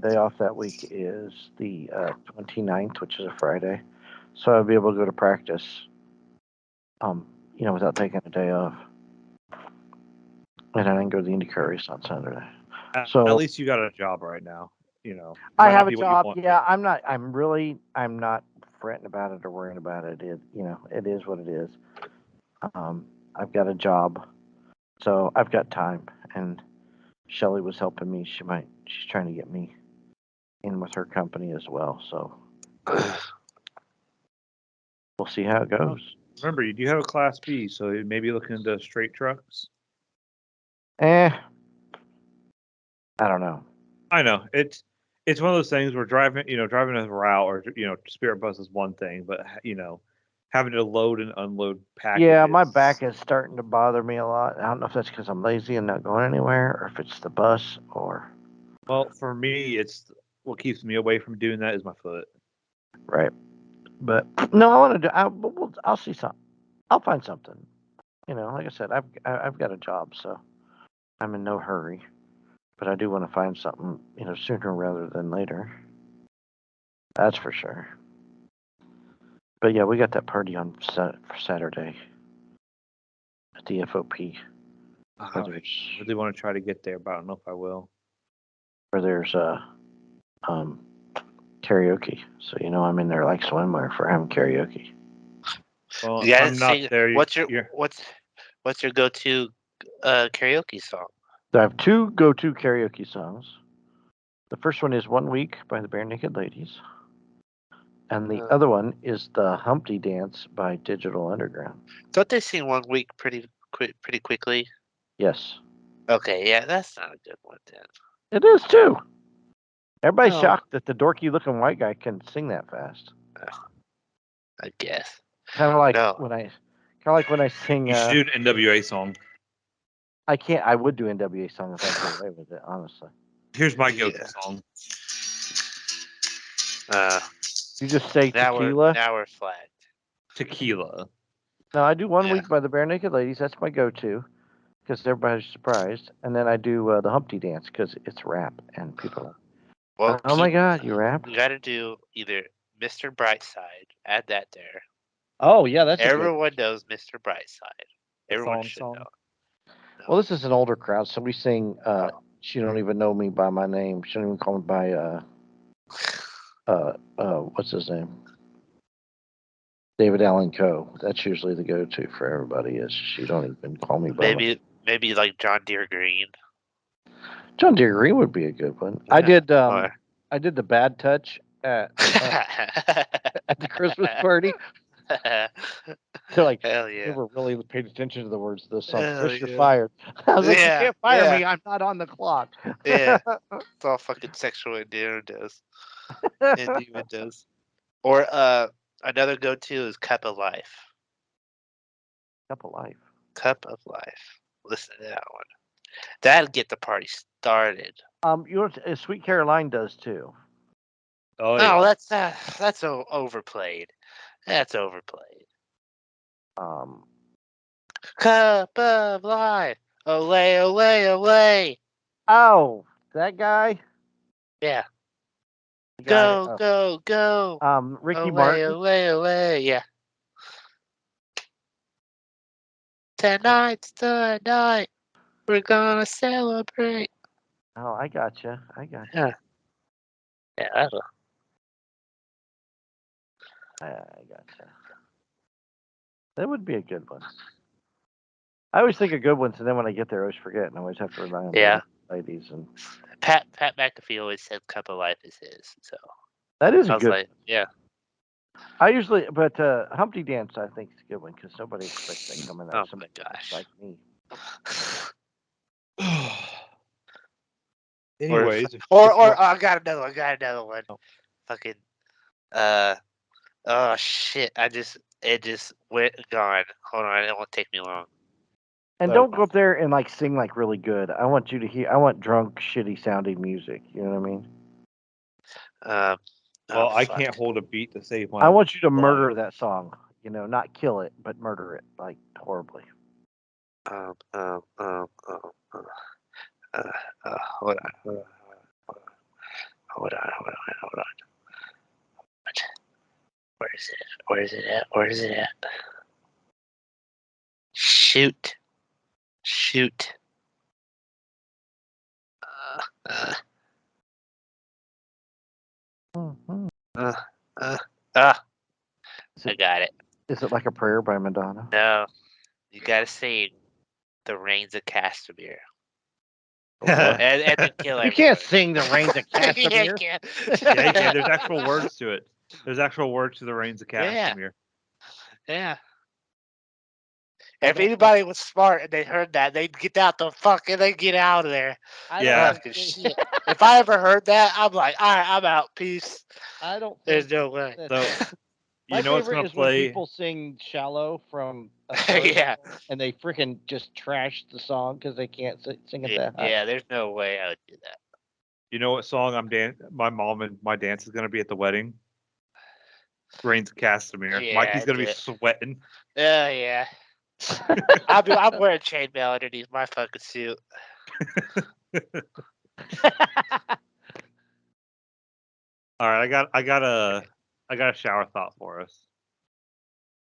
day off that week is the 29th, which is a Friday. So I'll be able to go to practice, without taking a day off. And I didn't go to the IndyCar race on Saturday. So at least you got a job right now. I have a job. Yeah, I'm not fretting about it or worrying about it. It is what it is. I've got a job, so I've got time. And Shelly was helping me. She's trying to get me in with her company as well. So we'll see how it goes. Remember, you do have a Class B, so you may be looking into straight trucks. I don't know. I know it's one of those things where driving a route or Spirit Bus is one thing, but having to load and unload packages. Yeah, my back is starting to bother me a lot. I don't know if that's because I'm lazy and not going anywhere, or if it's the bus, or. Well, for me, it's what keeps me away from doing that is my foot. Right, but no, I want to do. I'll see something. I'll find something. Like I said, I've got a job, so I'm in no hurry. But I do want to find something, sooner rather than later. That's for sure. But yeah, we got that party on Saturday at the FOP. I really want to try to get there, but I don't know if I will. Where there's karaoke, so I'm in there like swimwear for having karaoke. Well, You I'm not there. What's your go-to karaoke song? I have two go-to karaoke songs. The first one is "One Week" by the Bare Naked Ladies, and the other one is the Humpty Dance by Digital Underground. Don't they sing 1 week pretty quickly? Yes. Okay, yeah, that's not a good one then. It is too. Everybody's shocked that the dorky-looking white guy can sing that fast. I guess. Kind of like when I sing. You should do an NWA song. I can't. I would do NWA song if I could get away with it, honestly. Here's my go-to song. You just say now tequila. we're flagged. Tequila. No, I do one Yeah. week by the Bare Naked Ladies. That's my go-to because everybody's surprised. And then I do the Humpty Dance because it's rap and people. Well, Oh my God, you rap? You got to do either Mr. Brightside. Add that there. Oh yeah, that's a good. Everyone knows Mr. Brightside. The Everyone thong should song? know. Well, this is an older crowd. Somebody sing. Oh. She don't even know me by my name. She don't even call me by what's his name? David Allen Coe. That's usually the go-to for everybody. Is she don't even call me by my. Maybe like John Deere Green. John Deere Green would be a good one. I did the Bad Touch at at the Christmas party. They're like, Hell yeah. never really paid attention to the words of this song. Hell Chris, you're yeah. fired. I was like, you Yeah, can't fire yeah. me. I'm not on the clock. Yeah. It's all fucking sexual innuendos. Innuendos. Or another go-to is Cup of Life. Cup of Life. Cup of Life. Listen to that one. That'll get the party started. You know what Sweet Caroline does too. Oh, Oh, yeah. that's overplayed. That's overplayed. Cup of Life. Olay, olay, olay. Oh, that guy. Yeah. Got it. Go, go. Ricky Olay, Martin. olay, olay. Yeah. Tonight's the night. We're gonna celebrate. Oh, I gotcha. Yeah. Yeah, that's I gotcha. That would be a good one. I always think of good ones, and then when I get there, I always forget, and I always have to rely on Yeah. the ladies. And Pat McAfee always said Cup of Life is his. So that is I a was good. like, yeah. I usually, but Humpty Dance, I think is a good one because nobody expects that coming out Oh of somebody my gosh. like me. Anyways, or I got another one. Oh. Fucking oh shit. It just went gone. Hold on, it won't take me long. And So- don't go up there and like sing like really good. I want you to hear. I want drunk, shitty sounding music. You know what I mean? well, I fuck. can't hold a beat to save my. I want you to life. murder that song. You know, not kill it, but murder it like horribly. Hold on. Hold on. Where is it at? Shoot. Mhm. I got it. Is it like a prayer by Madonna? No, you gotta sing "The Rains of Castamere" Or what? and then kill You everyone. can't sing the Rains of Yeah, Castamere. you can. Yeah, you can. There's actual words to it. There's actual words to the Reigns of Yeah. Castamere. Yeah. If anybody was smart and they heard that, they'd get out the fuck and they get out of there. Yeah. Fucking shit. If I ever heard that, I'm like, all right, I'm out. Peace. I don't. There's no way. So My you know what's favorite gonna is when play. people sing "Shallow" from a Story, Yeah. and they freaking just trash the song because they can't sing it that high. Yeah, there's no way I would do that. You know what song my mom and my dance is gonna be at the wedding? Reigns of Castamere. Yeah, Mikey's gonna be do it. sweating. Yeah. I'm wearing chainmail underneath my fucking suit. All right, I got a shower thought for us.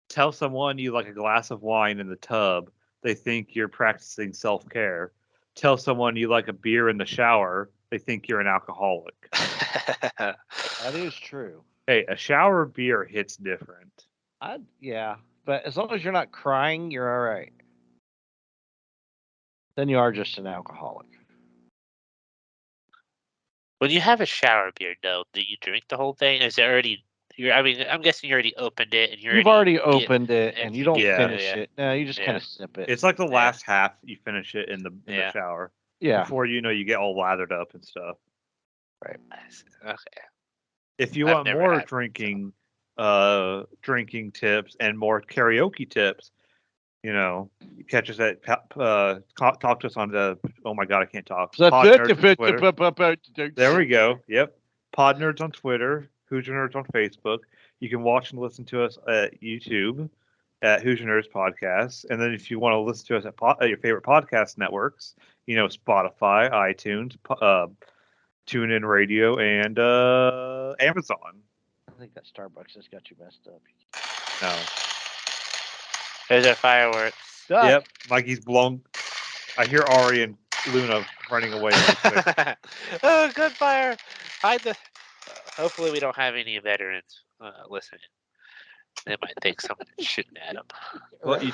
Tell someone you like a glass of wine in the tub. They think you're practicing self-care. Tell someone you like a beer in the shower. They think you're an alcoholic. That is true. Hey, a shower beer hits different. Yeah, but as long as you're not crying, you're all right. Then you are just an alcoholic. When you have a shower beer, though, do you drink the whole thing? Is it already? I'm guessing you already opened it and You've already opened it, and and you you don't get- finish yeah. it. No, you just Yeah. kind of sip it. It's like the Yeah. last half you finish it in the Yeah. shower. Yeah. Before you know you get all lathered up and stuff. Right. Okay. If you I've want never more had it, drinking tips and more karaoke tips, you know, you catch us at talk to us on the oh my god, I can't talk. Pod Nerds on Twitter. There we go. Yep. Pod Nerds on Twitter. Hoosier Nerds on Facebook. You can watch and listen to us at YouTube at Hoosier Nerds Podcast. And then if you want to listen to us at your favorite podcast networks, Spotify, iTunes, TuneIn Radio, and Amazon. I think that Starbucks has got you messed up. No. There's our fireworks. Duck. Yep, Mikey's blown. I hear Ari and Luna running away. Really quick. Oh, gunfire! Hide the. Hopefully, we don't have any veterans listening. They might think someone's shooting at them. But you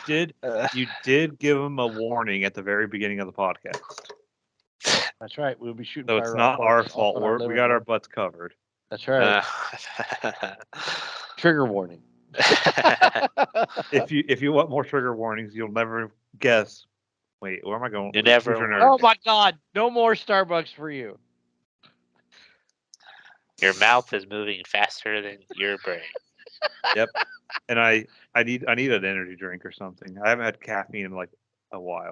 did give them a warning at the very beginning of the podcast. That's right. We'll be shooting. So it's not our fault. We got our butts covered. That's right. Trigger warning. If you want more trigger warnings, you'll never guess. Wait, where am I going? You never. Oh my God! No more Starbucks for you. Your mouth is moving faster than your brain. Yep. And I need an energy drink or something. I haven't had caffeine in like a while.